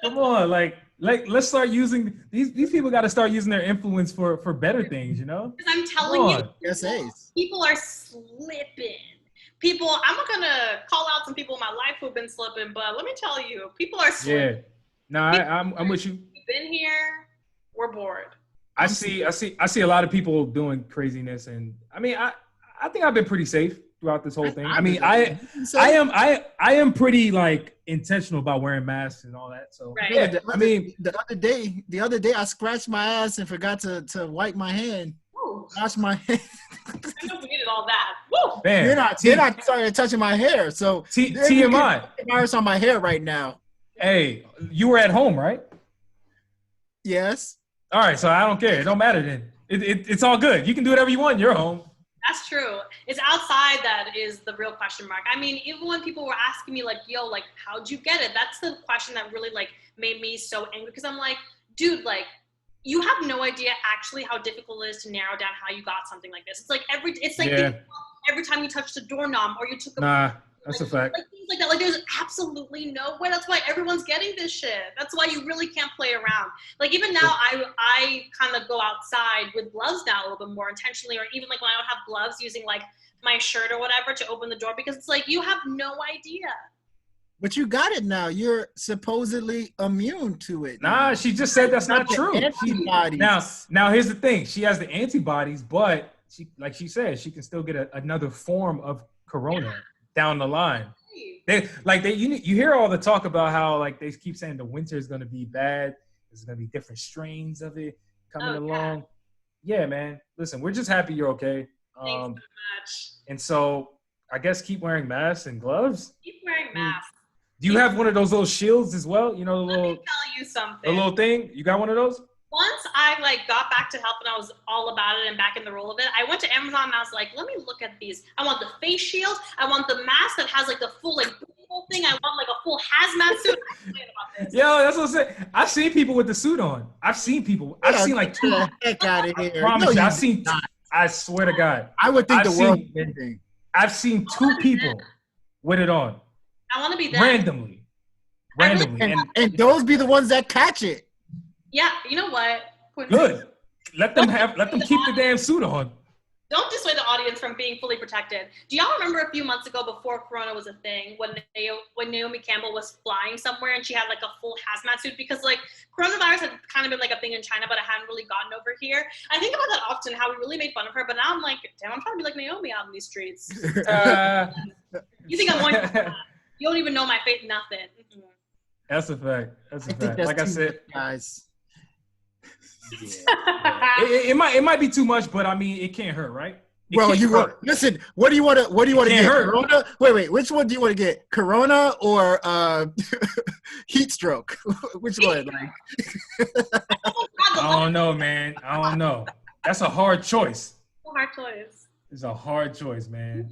Come on, like let's start using these people. Got to start using their influence for better things, you know. Because I'm telling you, Yes, people are slipping. People, I'm not gonna call out some people in my life who've been slipping, but let me tell you, people are slipping. Yeah, no, I'm with you. We've been here. We're bored. I see a lot of people doing craziness, and I mean, I think I've been pretty safe throughout this whole thing. I mean, I am pretty like intentional about wearing masks and all that. So Right. yeah, I mean, the other day I scratched my ass and forgot to wipe my hand. Woo. Wash my hand. I know we needed all that. Woo. man, You're not starting touching my hair. So TMI. Virus on my hair right now. Hey, you were at home, right? Yes. All right, so I don't care. It don't matter then. It's all good. You can do whatever you want in your home. That's true. It's outside that is the real question mark. I mean, even when people were asking me like, yo, like, how'd you get it? That's the question that really like made me so angry. Because I'm like, dude, like, you have no idea actually how difficult it is to narrow down how you got something like this. It's like every time you touched a doorknob or you took a that's a fact. Like things like that. Like there's absolutely no way. That's why everyone's getting this shit. That's why you really can't play around. Like even now, I kind of go outside with gloves now a little bit more intentionally, or even like when I don't have gloves, using like my shirt or whatever to open the door, because it's like you have no idea. But you got it now. You're supposedly immune to it. Nah, she just said that's not true. Now here's the thing. She has the antibodies, but she said, she can still get another form of corona down the line. You hear all the talk about how like they keep saying the winter is going to be bad. There's going to be different strains of it coming along. Yeah, man. Listen, we're just happy you're okay. Thanks so much. And so I guess keep wearing masks and gloves. Keep wearing masks. Do you have one of those little shields as well? You know, Let me tell you something. the little thing. You got one of those? Once I like got back to health and I was all about it and back in the role of it, I went to Amazon and I was like, let me look at these. I want the face shield. I want the mask that has like the full like thing. I want like a full hazmat suit. I'm excited about this. Yo, that's what I'm saying. I've seen people with the suit on. I've seen like two. Get the heck out of here. I promise No, you, I swear to God. I would think I've the world seen- is ending. I've seen two people with it on I want to be there. randomly. And those be the ones that catch it. Yeah, you know what? Good. Let them keep the damn suit on. Don't dissuade the audience from being fully protected. Do y'all remember a few months ago before Corona was a thing when Naomi Campbell was flying somewhere and she had like a full hazmat suit because like coronavirus had kind of been like a thing in China, but it hadn't really gotten over here. I think about that often, how we really made fun of her, but now I'm like, damn, I'm trying to be like Naomi out in these streets. You think I'm one? You don't even know my face, nothing. Mm-hmm. That's a fact. That's a fact. Like I said, guys. Yeah. It might be too much, but I mean, it can't hurt, right? Listen. What do you want to get? Hurt. Corona? Wait. Which one do you want to get? Corona or heat stroke? Which one? I don't know, man. I don't know. That's a hard choice. It's a hard choice, man.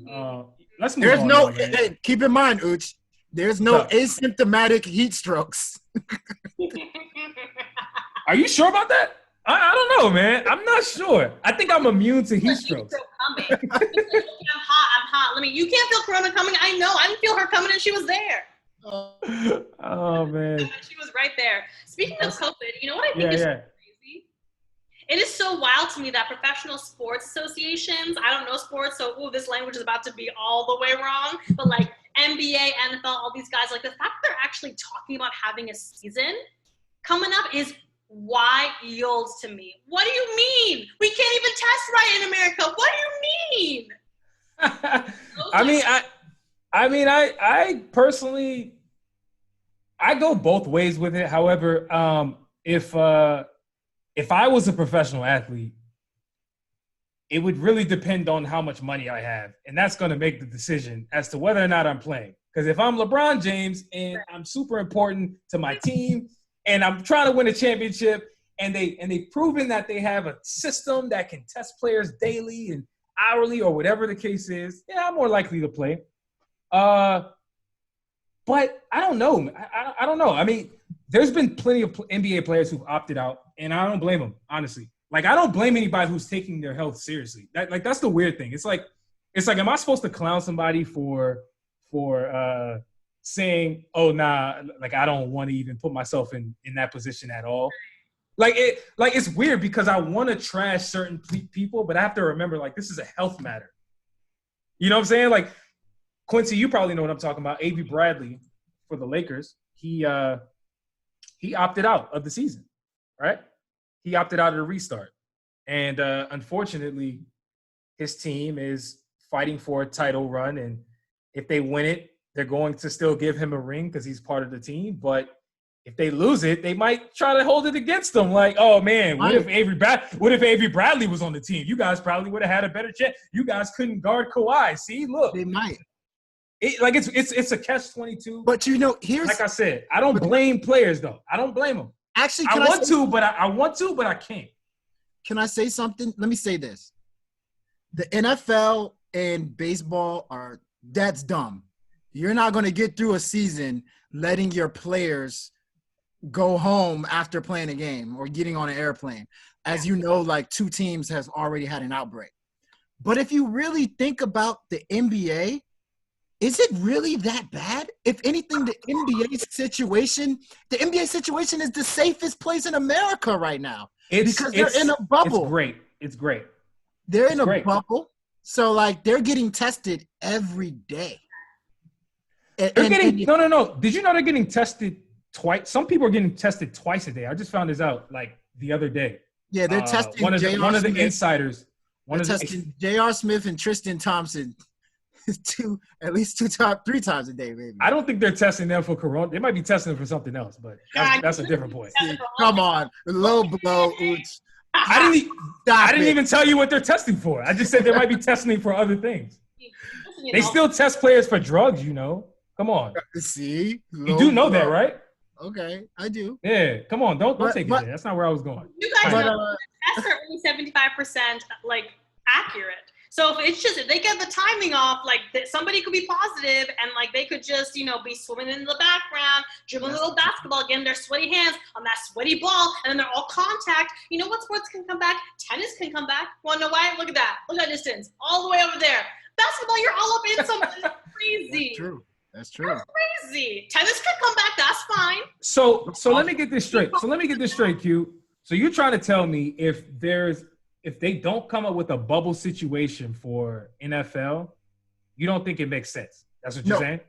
Let's move on. Hey, keep in mind, Uch. There's no asymptomatic heat strokes. Are you sure about that? I don't know, man. I'm not sure. I think I'm immune to heat strokes. I'm hot. You can't feel Corona coming. I know. I didn't feel her coming and she was there. Oh, man. She was right there. Speaking of COVID, you know what I think is crazy? It is so wild to me that professional sports associations, I don't know sports, so this language is about to be all the way wrong, but like NBA, NFL, all these guys, like the fact that they're actually talking about having a season coming up is wild to me. What do you mean? We can't even test right in America. What do you mean? I personally, I go both ways with it. However, if I was a professional athlete, it would really depend on how much money I have. And that's going to make the decision as to whether or not I'm playing. Because if I'm LeBron James and I'm super important to my team and I'm trying to win a championship and they've proven that they have a system that can test players daily and hourly or whatever the case is, yeah, I'm more likely to play. But I don't know. I don't know. I mean, there's been plenty of NBA players who've opted out, and I don't blame them, honestly. Like, I don't blame anybody who's taking their health seriously. That's the weird thing. It's like, am I supposed to clown somebody for saying, oh, nah, like, I don't want to even put myself in that position at all? It's weird because I want to trash certain people, but I have to remember, like, this is a health matter. You know what I'm saying? Like, Quincy, you probably know what I'm talking about. Avery Bradley for the Lakers, he opted out of the season, right? He opted out of the restart. And unfortunately, his team is fighting for a title run. And if they win it, they're going to still give him a ring because he's part of the team. But if they lose it, they might try to hold it against them. Like, oh, man, what if Avery Bradley was on the team? You guys probably would have had a better chance. You guys couldn't guard Kawhi. See, look. They might. It's a catch-22. But, here's – like I said, I don't blame players, though. I don't blame them. Actually, I want to, but I can't. Can I say something? Let me say this. The NFL and baseball that's dumb. You're not going to get through a season letting your players go home after playing a game or getting on an airplane. As you know, like 2 teams has already had an outbreak. But if you really think about the NBA, is it really that bad? If anything, the NBA situation is the safest place in America right now. Because they're in a bubble. It's great. They're in a bubble. So, like, they're getting tested every day. No. Did you know they're getting tested twice? Some people are getting tested twice a day. I just found this out, like, the other day. Yeah, they're testing one of the insiders. Testing J.R. Smith and Tristan Thompson at least 3 times a day, maybe. I don't think they're testing them for corona. They might be testing them for something else, but that's a different point. Come on, low blow. I didn't even tell you what they're testing for. I just said they might be testing for other things. They still test players for drugs, Come on. See, you do know that, right? Okay, I do. Yeah, come on, don't take it there. That's not where I was going. You guys know tests are only 75% like accurate. So if they get the timing off, like somebody could be positive and like they could just, be swimming in the background, dribbling a little basketball, getting their sweaty hands on that sweaty ball, and then they're all contact. You know what sports can come back? Tennis can come back. Want to know why? Look at that. Look at that distance. All the way over there. Basketball, you're all up in something. That's crazy. That's true. That's crazy. Tennis could come back. That's fine. So let me get this straight. Q. So you're trying to tell me if there's if they don't come up with a bubble situation for NFL, you don't think it makes sense. That's what you're saying?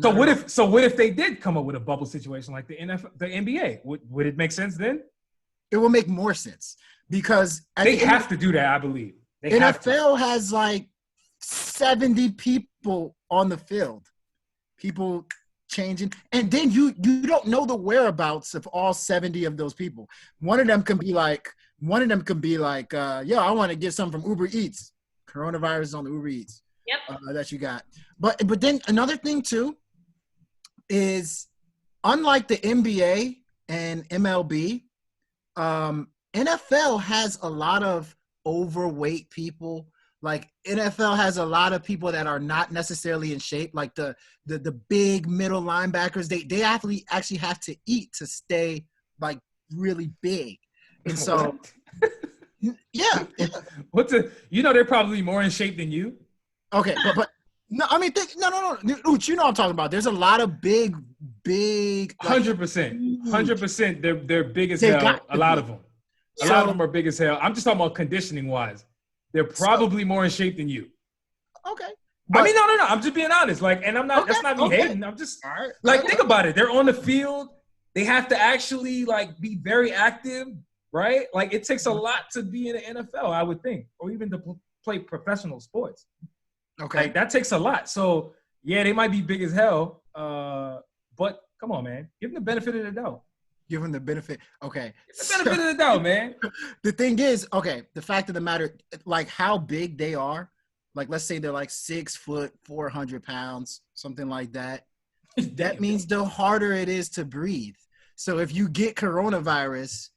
So what if they did come up with a bubble situation like the NBA? Would it make sense then? It will make more sense because they have to do that, I believe. NFL has like 70 people on the field. People changing, and then you don't know the whereabouts of all 70 of those people. One of them can be like, yo, I want to get something from Uber Eats. Coronavirus is on the Uber Eats. Yep. That you got. But then another thing too is, unlike the NBA and MLB, NFL has a lot of overweight people. Like NFL has a lot of people that are not necessarily in shape, like the big middle linebackers. They actually have to eat to stay like really big, and so yeah. They're probably more in shape than you. Okay, but no, I mean, no. Ooch, you know what I'm talking about. There's a lot of big. 100%. They're big as hell. A lot of them. A lot of them are big as hell. I'm just talking about conditioning wise. They're probably more in shape than you. Okay. I mean, no. I'm just being honest. Like, and I'm not. That's not me hating. I'm just think about it. They're on the field. They have to actually like be very active, right? Like, it takes a lot to be in the NFL, I would think, or even to play professional sports. Okay. Like, that takes a lot. So yeah, they might be big as hell. But come on, man, give them the benefit of the doubt. Give them the benefit. Okay. The benefit of the doubt, man. The thing is, okay, the fact of the matter, like how big they are, like let's say they're like 6 foot, 400 pounds, something like that. That means the harder it is to breathe. So if you get coronavirus,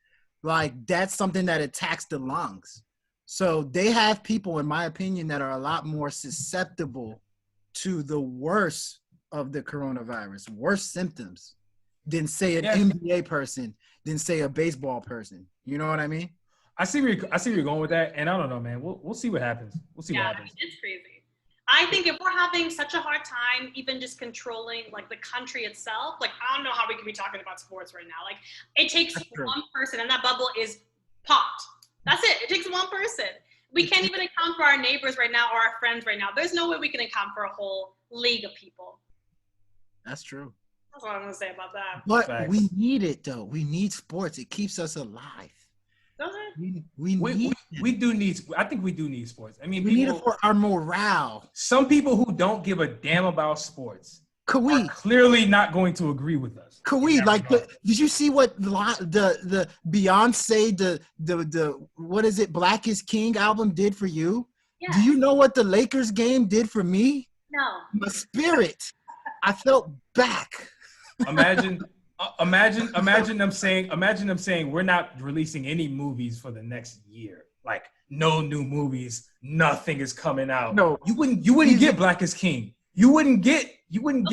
like that's something that attacks the lungs. So they have people, in my opinion, that are a lot more susceptible to the worst of the coronavirus, worse symptoms, than say an NBA person, than say a baseball person. You know what I mean? I see where you're going with that, and I don't know, man. We'll see what happens. We'll see what happens. It's crazy. I think if we're having such a hard time even just controlling like the country itself, like I don't know how we could be talking about sports right now. Like, it takes one person and that bubble is popped. That's it. It takes one person. We can't even account for our neighbors right now or our friends right now. There's no way we can account for a whole league of people. That's true. That's what I'm going to say about that. But we need it, though. We need sports. It keeps us alive. Does it? We do need. I think we do need sports. I mean, we need it for our morale. Some people who don't give a damn about sports are clearly not going to agree with us. Did you see what the Beyonce the what is it, Black is King album did for you? Yeah. Do you know what the Lakers game did for me? No. My spirit. I felt back. Imagine them saying we're not releasing any movies for the next year. Like, no new movies, nothing is coming out. No, you wouldn't get Black is King. You wouldn't get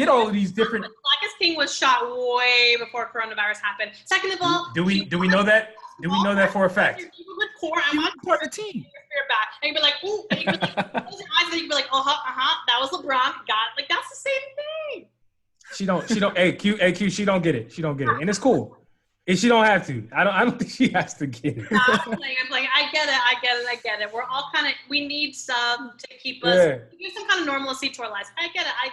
all of these different. Black is King was shot way before coronavirus happened. Second of all, do we know that? Do we know that for a fact? People with core, I'm on part of the team. Back. And you'd be like, ooh, and you'd be like, close your eyes, and you'd be like, that was LeBron. Like, that's the same thing. She don't. Hey, Q, she don't get it. And it's cool. And she don't have to. I don't think she has to get it. I'm like, I get it. We're all we need some to keep us, give some kind of normalcy to our lives. I get it. I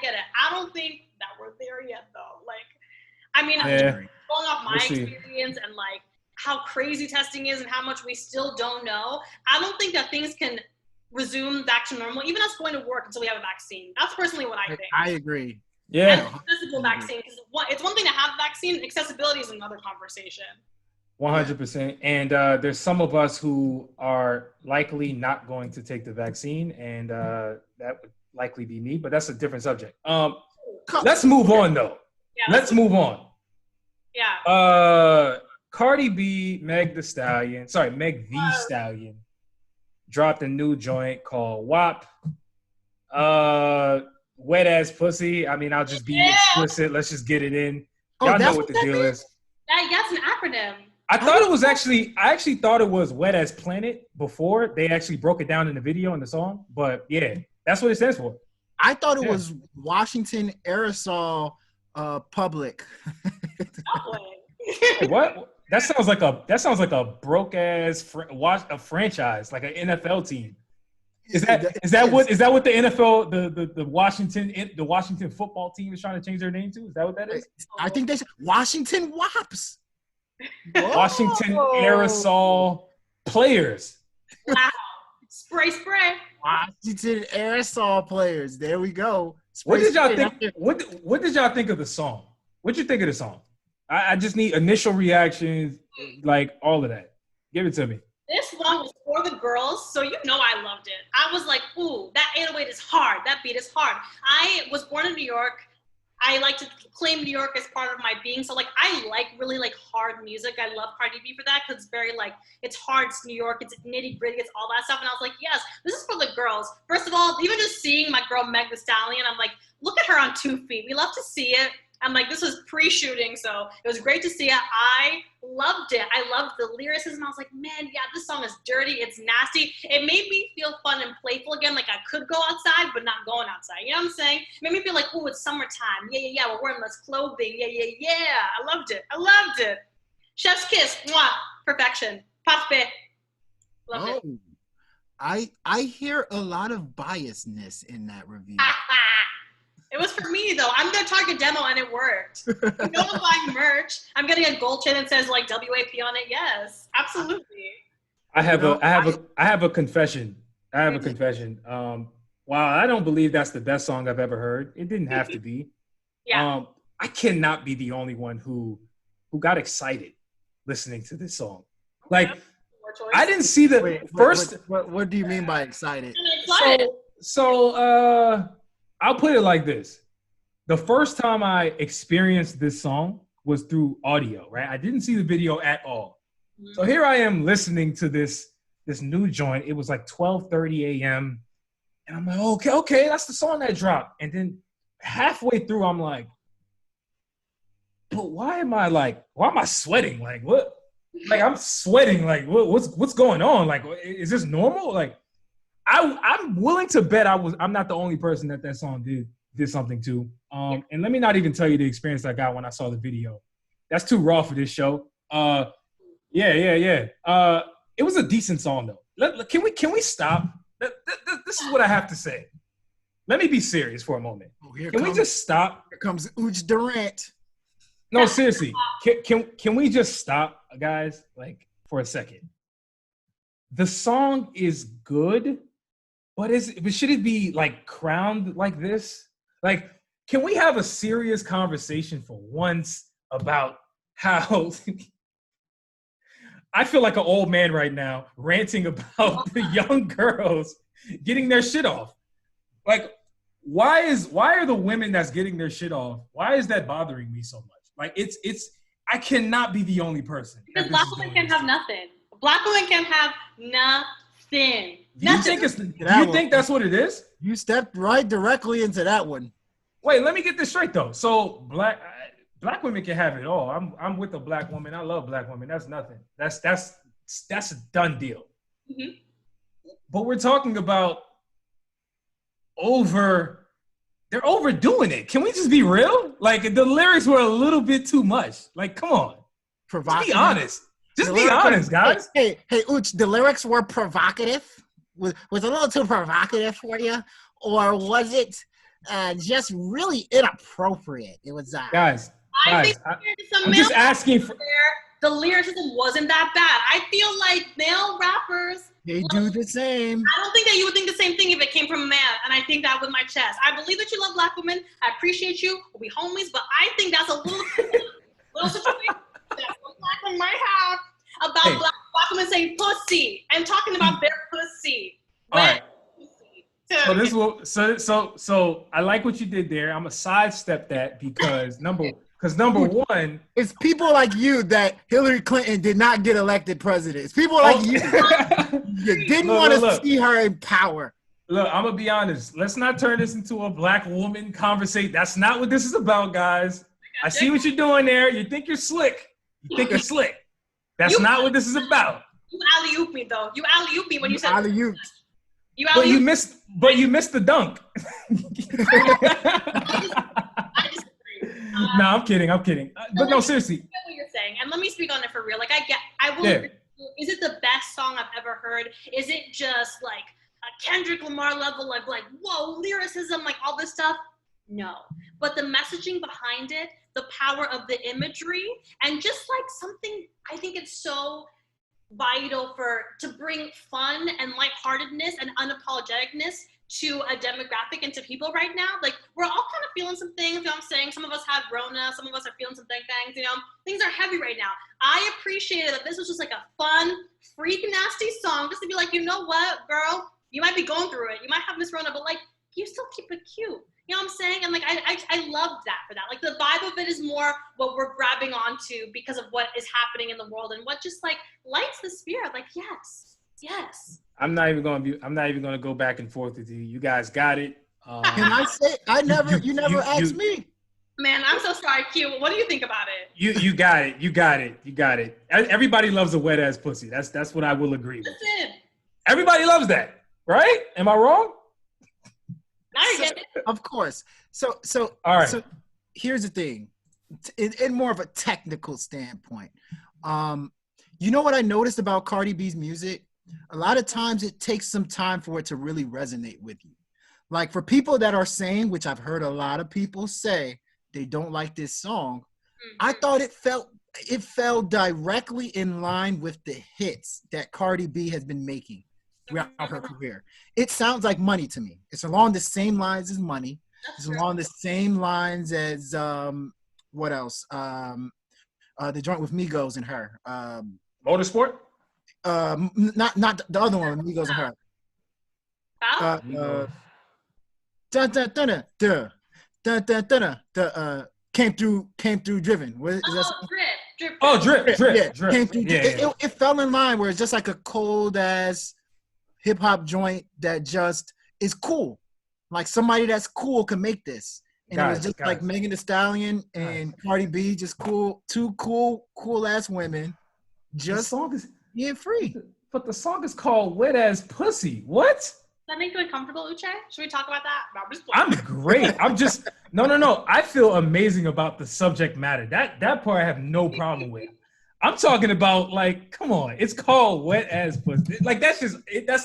don't think that we're there yet, though. Like, I mean, going off my experience and like how crazy testing is and how much we still don't know, I don't think that things can resume back to normal, even us going to work, until we have a vaccine. That's personally what I think. I agree. Yeah. And accessible vaccine, because it's one thing to have a vaccine, accessibility is another conversation. 100%. And there's some of us who are likely not going to take the vaccine, and that would likely be me, but that's a different subject. Let's move on, though. Yeah, let's move on. Yeah. Cardi B, Meg the Stallion, dropped a new joint called WAP. Wet ass pussy. I mean, I'll just be explicit. Let's just get it in. Y'all know what the deal is. That's an acronym. I actually thought it was Wet As Planet before they actually broke it down in the video and the song. But yeah, that's what it stands for. I thought it was Washington Aerosol Public. What? that sounds like a broke ass franchise, like an NFL team. Is that what the NFL the Washington football team is trying to change their name to? Is that what that is? I think they said Washington WAPs. Washington aerosol players. Wow. Spray. Washington aerosol players. There we go. What did y'all think? What did y'all think of the song? What'd you think of the song? I just need initial reactions, like all of that. Give it to me. This song was for the girls, so you know I loved it. I was like, ooh, that 808 is hard. That beat is hard. I was born in New York. I like to claim New York as part of my being. So, like, I really like hard music. I love Cardi B for that because it's very, like, it's hard. It's New York. It's nitty-gritty. It's all that stuff. And I was like, yes, this is for the girls. First of all, even just seeing my girl Meg Thee Stallion, I'm like, look at her on 2 feet. We love to see it. I'm like, this was pre-shooting, so it was great to see it. I loved it. I loved the lyricism. I was like, man, yeah, this song is dirty. It's nasty. It made me feel fun and playful again, like I could go outside, but not going outside. You know what I'm saying? It made me feel like, ooh, it's summertime. Yeah, we're wearing less clothing. Yeah. I loved it. Chef's kiss. Mwah. Perfection. Parfait. Loved it. I hear a lot of biasness in that review. It was for me though. I'm their target demo and it worked. You know, I'm buying merch. I'm getting a gold chain that says like WAP on it. Yes, absolutely. I have a confession. While I don't believe that's the best song I've ever heard, it didn't have to be. Yeah. I cannot be the only one who got excited listening to this song. Like, I didn't see the first. What do you mean by excited? So I'll put it like this. The first time I experienced this song was through audio, right? I didn't see the video at all. Mm-hmm. So here I am listening to this new joint. It was like 12:30 a.m. And I'm like, okay, that's the song that dropped. And then halfway through, I'm like, but why am I sweating? Like, what? Like, I'm sweating. Like, what's going on? Like, is this normal? Like, I'm willing to bet I'm not the only person that song did something to. And let me not even tell you the experience I got when I saw the video. That's too raw for this show. Yeah. It was a decent song though. Can we stop? This is what I have to say. Let me be serious for a moment. We just stop? Here comes Uj Durant. No, seriously. Can we just stop, guys? Like, for a second. The song is good. But should it be like crowned like this? Like, can we have a serious conversation for once about how I feel like an old man right now ranting about the young girls getting their shit off? Like, why are the women that's getting their shit off? Why is that bothering me so much? Like, I cannot be the only person. Because black women can't have nothing. Black women can have nothing. Do you think that's what it is? You stepped right directly into that one. Wait, let me get this straight though. So black women can have it all. I'm with a black woman. I love black women. That's nothing. That's a done deal. Mm-hmm. But we're talking about they're overdoing it. Can we just be real? Like, the lyrics were a little bit too much. Like, come on. Just be honest. Just be honest, guys. Hey, Uch, the lyrics were provocative? Was it a little too provocative for you? Or was it just really inappropriate? It was guys, I'm just asking for the lyricism wasn't that bad. I feel like male rappers, they do the same. I don't think that you would think the same thing if it came from a man, and I think that with my chest. I believe that you love black women. I appreciate you. We'll be homies, but I think that's a little situation that one black woman might have about black women saying pussy and talking about their pussy. All right. So I like what you did there. I'm gonna sidestep that because number one, it's people like you that Hillary Clinton did not get elected president. It's people like you. You didn't want to see her in power. Look, I'm gonna be honest. Let's not turn this into a black woman conversation. That's not what this is about, guys. I see what you're doing there. You think you're slick. That's not what this is about. You alley-oop me though. You alley-oop me when you said alley-oop. But you missed the dunk. I disagree. No, I'm kidding. But no, seriously. I get what you're saying, and let me speak on it for real. Like, will Yeah. agree. Is it the best song I've ever heard? Is it just like a Kendrick Lamar level of like, whoa, lyricism, like all this stuff? No. But the messaging behind it, the power of the imagery, and just like something, I think it's so vital to bring fun and lightheartedness and unapologeticness to a demographic and to people right now. Like, we're all kind of feeling some things, you know what I'm saying? Some of us have Rona, some of us are feeling some things, you know? Things are heavy right now. I appreciated that this was just like a fun, freak nasty song, just to be like, you know what, girl? You might be going through it. You might have Miss Rona, but like, you still keep it cute. You know what I'm saying? And like, I love that for that. Like, the vibe of it is more what we're grabbing onto because of what is happening in the world and what just like lights the spirit. Like, yes. I'm not even gonna go back and forth with you. You guys got it. Can I say? You never asked me. Man, I'm so sorry, Q. What do you think about it? You got it. You got it. Everybody loves a wet ass pussy. That's what I will agree with. That's it. Everybody loves that, right? Am I wrong? Now you get it. Of course. So All right. So here's the thing, in more of a technical standpoint. You know what I noticed about Cardi B's music? A lot of times it takes some time for it to really resonate with you. Like, for people that are saying, which I've heard a lot of people say, they don't like this song. I thought it fell directly in line with the hits that Cardi B has been making throughout her career. It sounds like Money to me. It's along the same lines as Money. It's along the same lines as what else? The joint with Migos and her. Motorsport? Not the other one with Migos and her. Came through driven. What is that? Drip. Oh, drip. Yeah, Drip. came through. Yeah. It fell in line where it's just like a cold ass hip hop joint that just is cool. Like, somebody that's cool can make this. And it was just like Megan Thee Stallion and Cardi B, just cool, two cool ass women, just being free. But the song is called Wet Ass Pussy. What? Does that make you uncomfortable, Uche? Should we talk about that? I'm great. I'm just no. I feel amazing about the subject matter. That part I have no problem with. I'm talking about, like, come on. It's called Wet Ass Pussy. Like, that's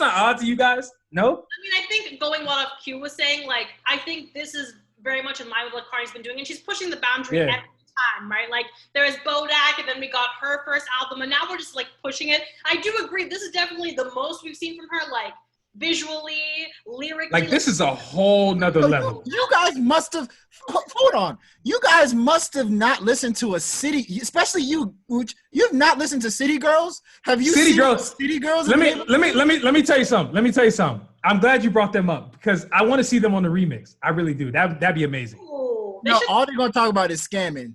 not odd to you guys? No? I mean, I think going what Q was saying, like, I think this is very much in line with what Cardi's been doing, and she's pushing the boundary every time, right? Like, there is Bodak, and then we got her first album, and now we're just, like, pushing it. I do agree. This is definitely the most we've seen from her, like, visually, lyrically. Like, this is a whole nother level. You guys must have, hold on. You guys must have not listened to a City, especially you, Uch. You've not listened to City Girls? Have you City seen Girls? City Girls? Let me tell you something. I'm glad you brought them up because I want to see them on the remix. I really do. That'd be amazing. Ooh, No, all they're gonna talk about is scamming.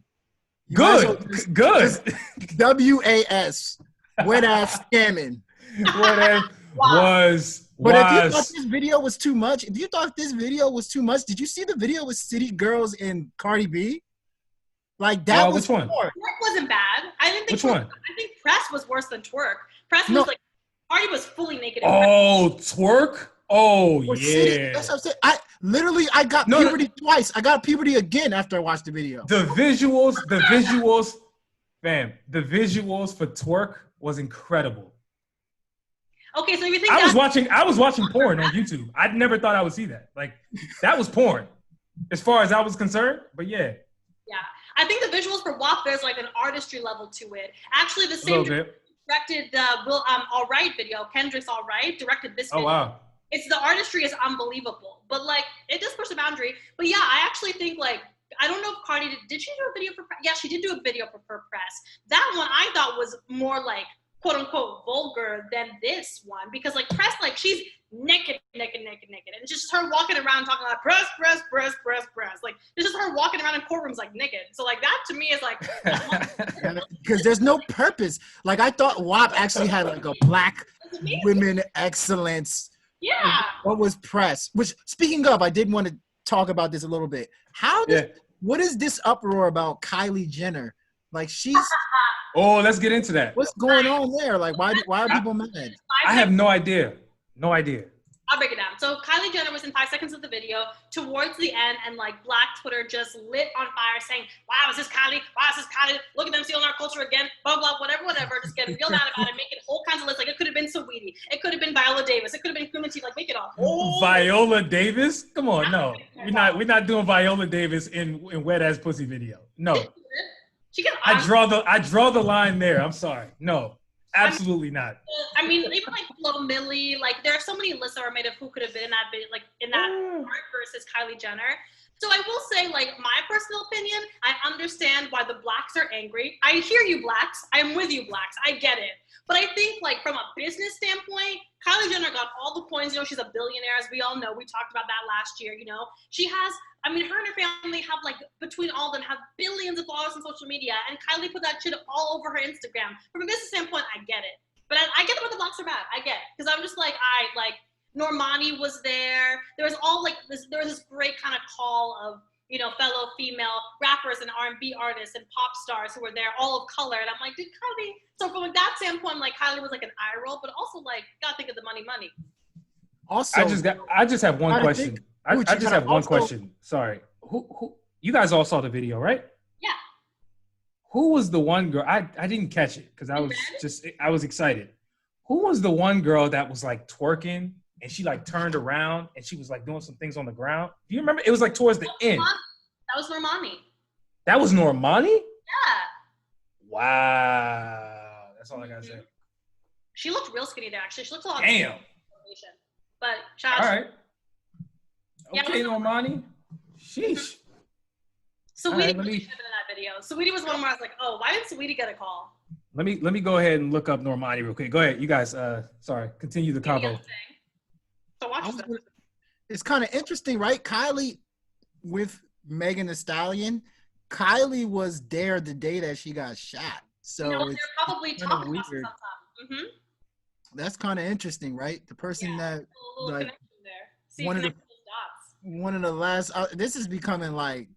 Good. WAS, wet ass scamming. But if you thought this video was too much, did you see the video with City Girls and Cardi B? Like, that was which one? Twerk wasn't bad. I didn't think Which one? I think Press was worse than Twerk. Press was like, Cardi was fully naked. Oh, Twerk? Oh, yeah. City, that's what I'm saying. I got puberty twice. I got puberty again after I watched the video. The visuals, fam, the visuals for Twerk was incredible. Okay, so you think I was watching porn on YouTube. I never thought I would see that. Like, that was porn, as far as I was concerned. But yeah. Yeah, I think the visuals for WAP, there's like an artistry level to it. Actually, the same directed the All Right video. Kendrick's All Right directed this video. Oh wow. The artistry is unbelievable, but like, it does push the boundary. But yeah, I actually think, like, I don't know if Cardi did she do a video for Press? Yeah, she did do a video for Press. That one I thought was more like, quote unquote, vulgar than this one, because like Press, like, she's naked, and it's just her walking around talking about press. Like, it's just her walking around in courtrooms like naked. So like, that to me is like, because there's no purpose. Like, I thought WAP actually had like a black women excellence. Yeah. What was Press? Which, speaking of, I did want to talk about this a little bit. What is this uproar about Kylie Jenner? Like, she's. Oh, let's get into that. What's going on there? Like, why are people mad? I have no idea. I'll break it down. So Kylie Jenner was in 5 seconds of the video towards the end, and like Black Twitter just lit on fire saying, wow, is this Kylie? Wow, is this Kylie? Look at them stealing our culture again, blah, blah, whatever. Just getting real mad about it, making whole kinds of lists. Like it could have been Saweetie. It could have been Viola Davis. It could have been Queen Latifah. Like make it a whole Viola Davis? Come on, no. We're not doing Viola Davis in Wet Ass Pussy video. No. She can I draw the line there. I'm sorry. No. Absolutely not. I mean, even like Flo Milli, like there are so many lists that were made of who could have been in that like in that part versus Kylie Jenner. So I will say, like, my personal opinion, I understand why the blacks are angry. I hear you, blacks. I'm with you, blacks. I get it. But I think, like, from a business standpoint, Kylie Jenner got all the points. You know, she's a billionaire, as we all know. We talked about that last year, you know. She has, I mean, her and her family have, like, between all of them, have billions of followers on social media. And Kylie put that shit all over her Instagram. From a business standpoint, I get it. But I get where the blacks are bad. I get it. Because I'm just like, Normani was there. There was all like this. There was this great kind of call of, you know, fellow female rappers and R&B artists and pop stars who were there, all of color. And I'm like, dude, Kylie. So from that standpoint, like Kylie was like an eye roll, but also like gotta think of the money. Also, I just have one question. I just have one question. Sorry. Who? You guys all saw the video, right? Yeah. Who was the one girl? I didn't catch it because I was excited. Who was the one girl that was like twerking? And she like turned around and she was like doing some things on the ground. Do you remember? It was like towards the end. That was Normani. That was Normani? Yeah. Wow. That's all I gotta say. She looked real skinny there, actually. She looked a lot. Damn. But shout out. All right. Okay, Normani. Sheesh. Saweetie was in that video. Saweetie was one where I was like, oh, why didn't Saweetie get a call? Let me go ahead and look up Normani real quick. Go ahead, you guys. Sorry, continue the convo. So watch it's kind of interesting, right? Kylie with Megan Thee Stallion. Kylie was there the day that she got shot. So they're probably talking about weird. Mm-hmm. That's kind of interesting, right? The person that like one of the last. This is becoming like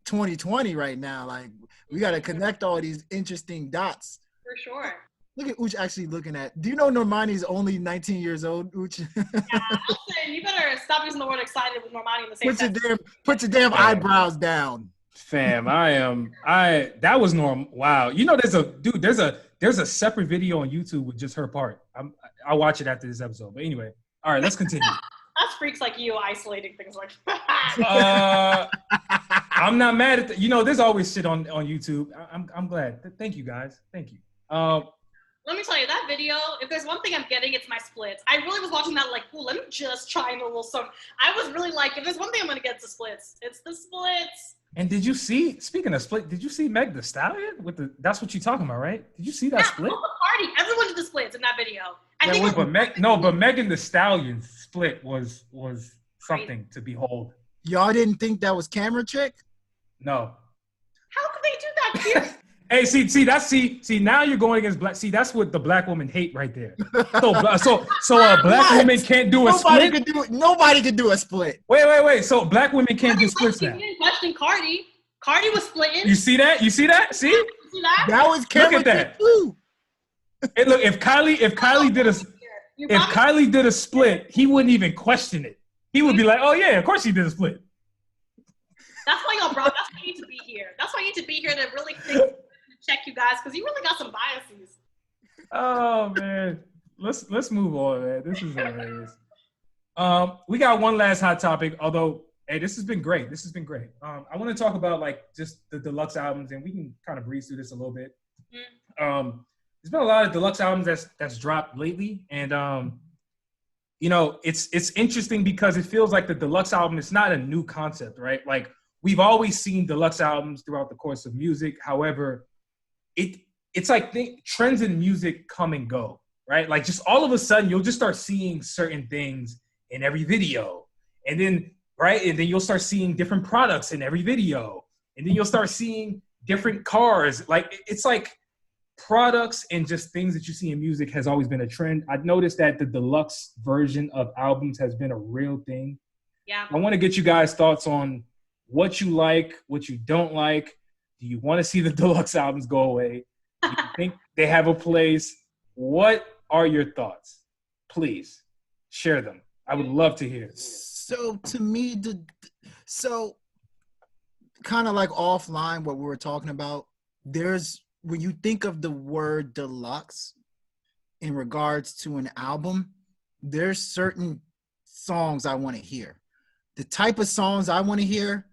2020 right now. Like we got to connect all these interesting dots. For sure. Look at Uch actually looking at. Do you know Normani's only 19 years old, Uch? Yeah, I'm saying you better stop using the word excited with Normani in the same sentence. Put your damn eyebrows down. Fam, that was normal. Wow. You know, there's a separate video on YouTube with just her part. I'll watch it after this episode. But anyway, all right, let's continue. That's freaks like you isolating things like that. I'm not mad at there's always shit on YouTube. I'm glad. Thank you guys. Thank you. Let me tell you, that video, if there's one thing I'm getting, it's my splits. I really was watching that like, ooh, let me just try and a little something. I was really like, if there's one thing I'm going to get, it's the splits. It's the splits. And did you see, speaking of split, did you see Meg the Stallion? That's what you're talking about, right? Did you see that split? Cardi. Everyone did the splits in that video. But Megan the Stallion's split was something to behold. Y'all didn't think that was camera trick? No. How could they do that here? Hey, see, now you're going against black. See, that's what the black woman hate right there. So a black woman can't do a split? Nobody could do a split. Wait. So black women can't do splits now. You didn't question Cardi. Cardi was splitting. You see that? See? You see that? That was camera trick too. Hey, look, if Kylie did a split, he wouldn't even question it. He would be like, "Oh yeah, of course she did a split." That's why y'all brought. That's why you need to be here. That's why you need to be here to really think. Check you guys because you really got some biases. Oh man, let's move on, man. This is hilarious. We got one last hot topic. Although, hey, this has been great. I want to talk about like just the deluxe albums, and we can kind of breeze through this a little bit. There's been a lot of deluxe albums that's dropped lately, and it's interesting because it feels like the deluxe album is not a new concept, right? Like we've always seen deluxe albums throughout the course of music. However, it's like trends in music come and go, right? Like just all of a sudden you'll just start seeing certain things in every video. And then you'll start seeing different products in every video. And then you'll start seeing different cars. Like it's like products and just things that you see in music has always been a trend. I've noticed that the deluxe version of albums has been a real thing. Yeah. I want to get you guys' thoughts on what you like, what you don't like. Do you want to see the deluxe albums go away? Do you think they have a place? What are your thoughts? Please share them. I would love to hear. So to me, so kind of like offline, what we were talking about, there's, when you think of the word deluxe in regards to an album, there's certain songs I want to hear. The type of songs I want to hear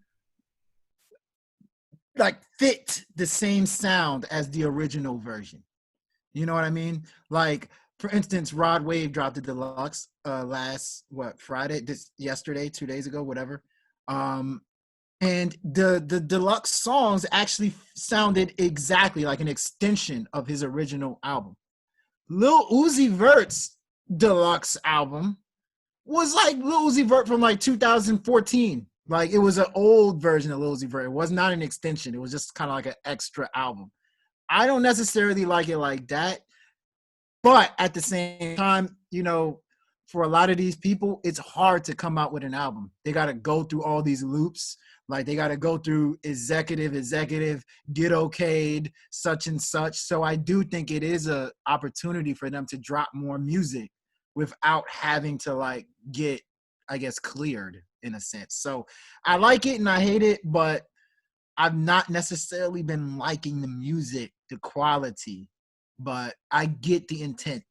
like fit the same sound as the original version. You know what I mean? Like, for instance, Rod Wave dropped the deluxe last Friday, yesterday, 2 days ago, whatever. And the deluxe songs actually sounded exactly like an extension of his original album. Lil Uzi Vert's deluxe album was like Lil Uzi Vert from like 2014. Like, it was an old version of Lil Uzi Vert. It was not an extension. It was just kind of like an extra album. I don't necessarily like it like that. But at the same time, you know, for a lot of these people, it's hard to come out with an album. They got to go through all these loops. Like, they got to go through executive, get okayed, such and such. So I do think it is an opportunity for them to drop more music without having to, like, get, I guess, cleared in a sense. So I like it and I hate it, but I've not necessarily been liking the music, the quality, but I get the intent,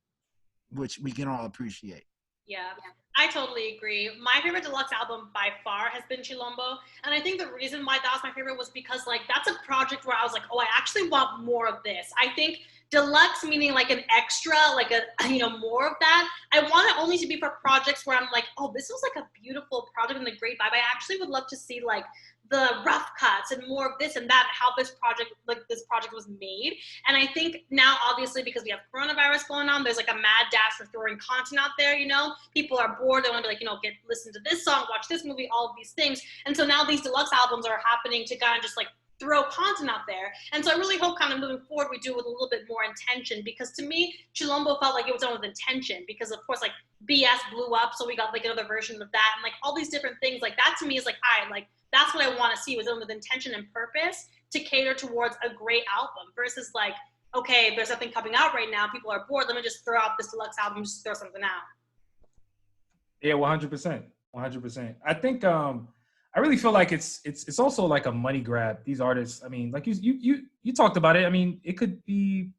which we can all appreciate. Yeah, I totally agree. My favorite deluxe album by far has been Chilombo. And I think the reason why that was my favorite was because, like, that's a project where I was like, oh, I actually want more of this. I think deluxe meaning like an extra, like a, you know, more of that. I want it only to be for projects where I'm like, oh, this was like a beautiful project and a great vibe. I actually would love to see like the rough cuts and more of this and that, how this project was made. And I think now, obviously, because we have coronavirus going on, there's like a mad dash for throwing content out there, you know? People are bored, they want to be like, you know, listen to this song, watch this movie, all of these things. And so now these deluxe albums are happening to kind of just like throw content out there. And so I really hope kind of moving forward we do it with a little bit more intention, because to me, Chilombo felt like it was done with intention, because of course, like, BS blew up, so we got like another version of that, and like all these different things. Like, that to me is like, that's what I want to see, was done with intention and purpose to cater towards a great album, versus like, okay, there's nothing coming out right now, people are bored, let me just throw out this deluxe album, just throw something out. Yeah, 100%. I think I really feel like it's also like a money grab. These artists, I mean, like you talked about it. I mean, it could be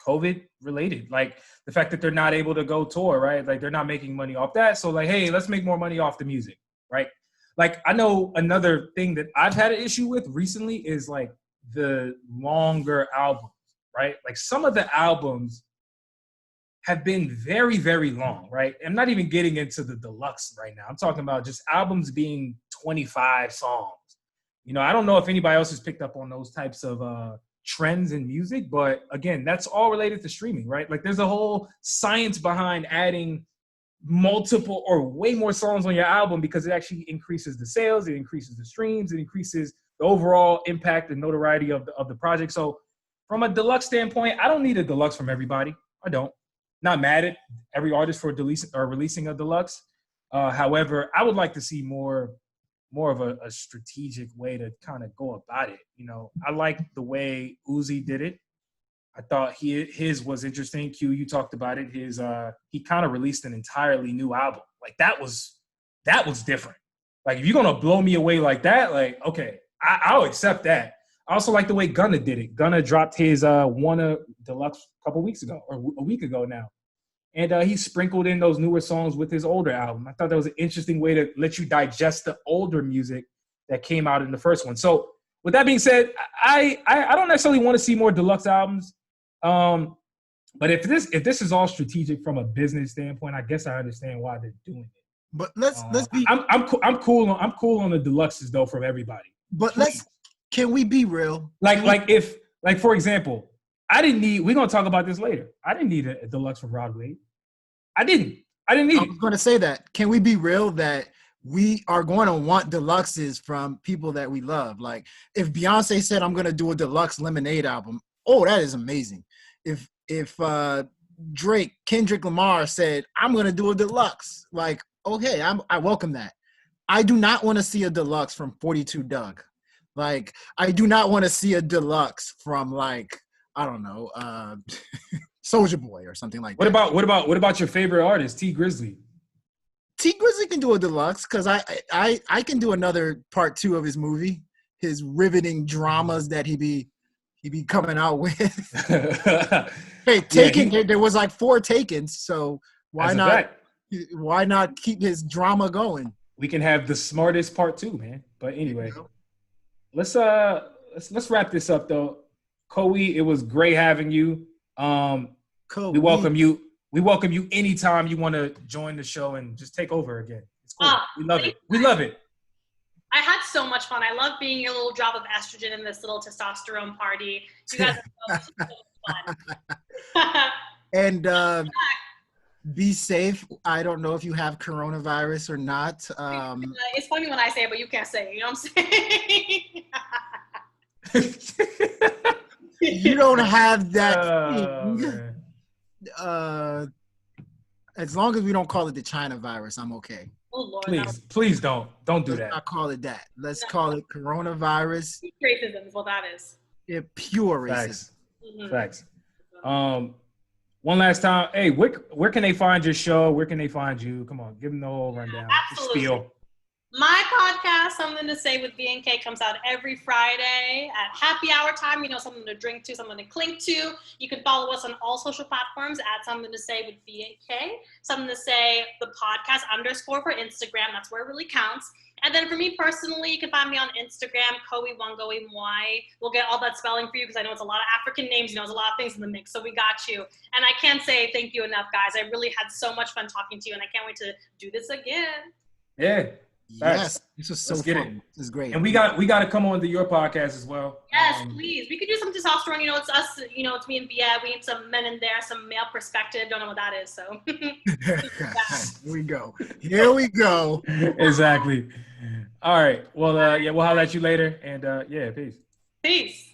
COVID related, like the fact that they're not able to go tour, right? Like, they're not making money off that. So like, hey, let's make more money off the music, right? Like, I know another thing that I've had an issue with recently is like the longer albums, right? Like, some of the albums have been very, very long, right? I'm not even getting into the deluxe right now. I'm talking about just albums being 25 songs. You know, I don't know if anybody else has picked up on those types of trends in music, but again, that's all related to streaming, right? Like, there's a whole science behind adding multiple or way more songs on your album, because it actually increases the sales, it increases the streams, it increases the overall impact and notoriety of the project. So from a deluxe standpoint, I don't need a deluxe from everybody. I don't. Not mad at every artist for releasing a deluxe. However, I would like to see more of a strategic way to kind of go about it. You know, I like the way Uzi did it. I thought his was interesting. Q, you talked about it. He kind of released an entirely new album. Like, that was different. Like, if you're gonna blow me away like that, like, okay, I'll accept that. I also like the way Gunna did it. Gunna dropped his Wanna Deluxe a couple weeks ago, or a week ago now. And he sprinkled in those newer songs with his older album. I thought that was an interesting way to let you digest the older music that came out in the first one. So with that being said, I don't necessarily want to see more deluxe albums. But if this is all strategic from a business standpoint, I guess I understand why they're doing it. But let's be. I'm cool on the deluxes though from everybody. But can we be real? Like for example, we're gonna talk about this later. I didn't need a deluxe from Rod Wave. I didn't need it. I was gonna say that. Can we be real that we are going to want deluxes from people that we love? Like, if Beyonce said, I'm gonna do a deluxe Lemonade album, oh, that is amazing. If Kendrick Lamar said, I'm gonna do a deluxe, like, okay, I welcome that. I do not want to see a deluxe from 42 Doug. Like, I do not want to see a deluxe from, like, I don't know, Soulja Boy or something like that. What about your favorite artist, T Grizzly? T Grizzly can do a deluxe because I can do another part 2 of his movie, his riveting dramas that he be coming out with. Hey, Taken, there was like 4 Takens, so why not keep his drama going? We can have the smartest part 2, man. But anyway, let's wrap this up though. Kui, it was great having you. We welcome you. We welcome you anytime you want to join the show and just take over again. It's cool. We love it. We love it. I had so much fun. I love being a little drop of estrogen in this little testosterone party. You guys are so fun. And be safe. I don't know if you have coronavirus or not. It's funny when I say it, but you can't say it. You know what I'm saying? You don't have that. As long as we don't call it the China virus, I'm okay. Oh Lord! Please don't do that. Let's not call it that. Let's call it coronavirus. Racism is what that is. Yeah, pure racism. Facts. One last time. Hey, where can they find your show? Where can they find you? Come on, give them the whole rundown. Absolutely. Spiel. My podcast, Something to Say with B&K, comes out every Friday at happy hour time. You know, something to drink to, something to clink to. You can follow us on all social platforms at Something to Say with B&K. Something to Say, the podcast _ for Instagram. That's where it really counts. And then for me personally, you can find me on Instagram, Kui Mwai. We'll get all that spelling for you because I know it's a lot of African names. You know, there's a lot of things in the mix, so we got you. And I can't say thank you enough, guys. I really had so much fun talking to you, and I can't wait to do this again. Yeah. Yes, this was so fun. This is great. And we got to come on to your podcast as well. Yes, please. We could do some testosterone. You know, it's us. You know, it's me and Bia. We need some men in there, some male perspective. Don't know what that is. So Here we go. Exactly. All right. Well, we'll holler at you later. And peace. Peace.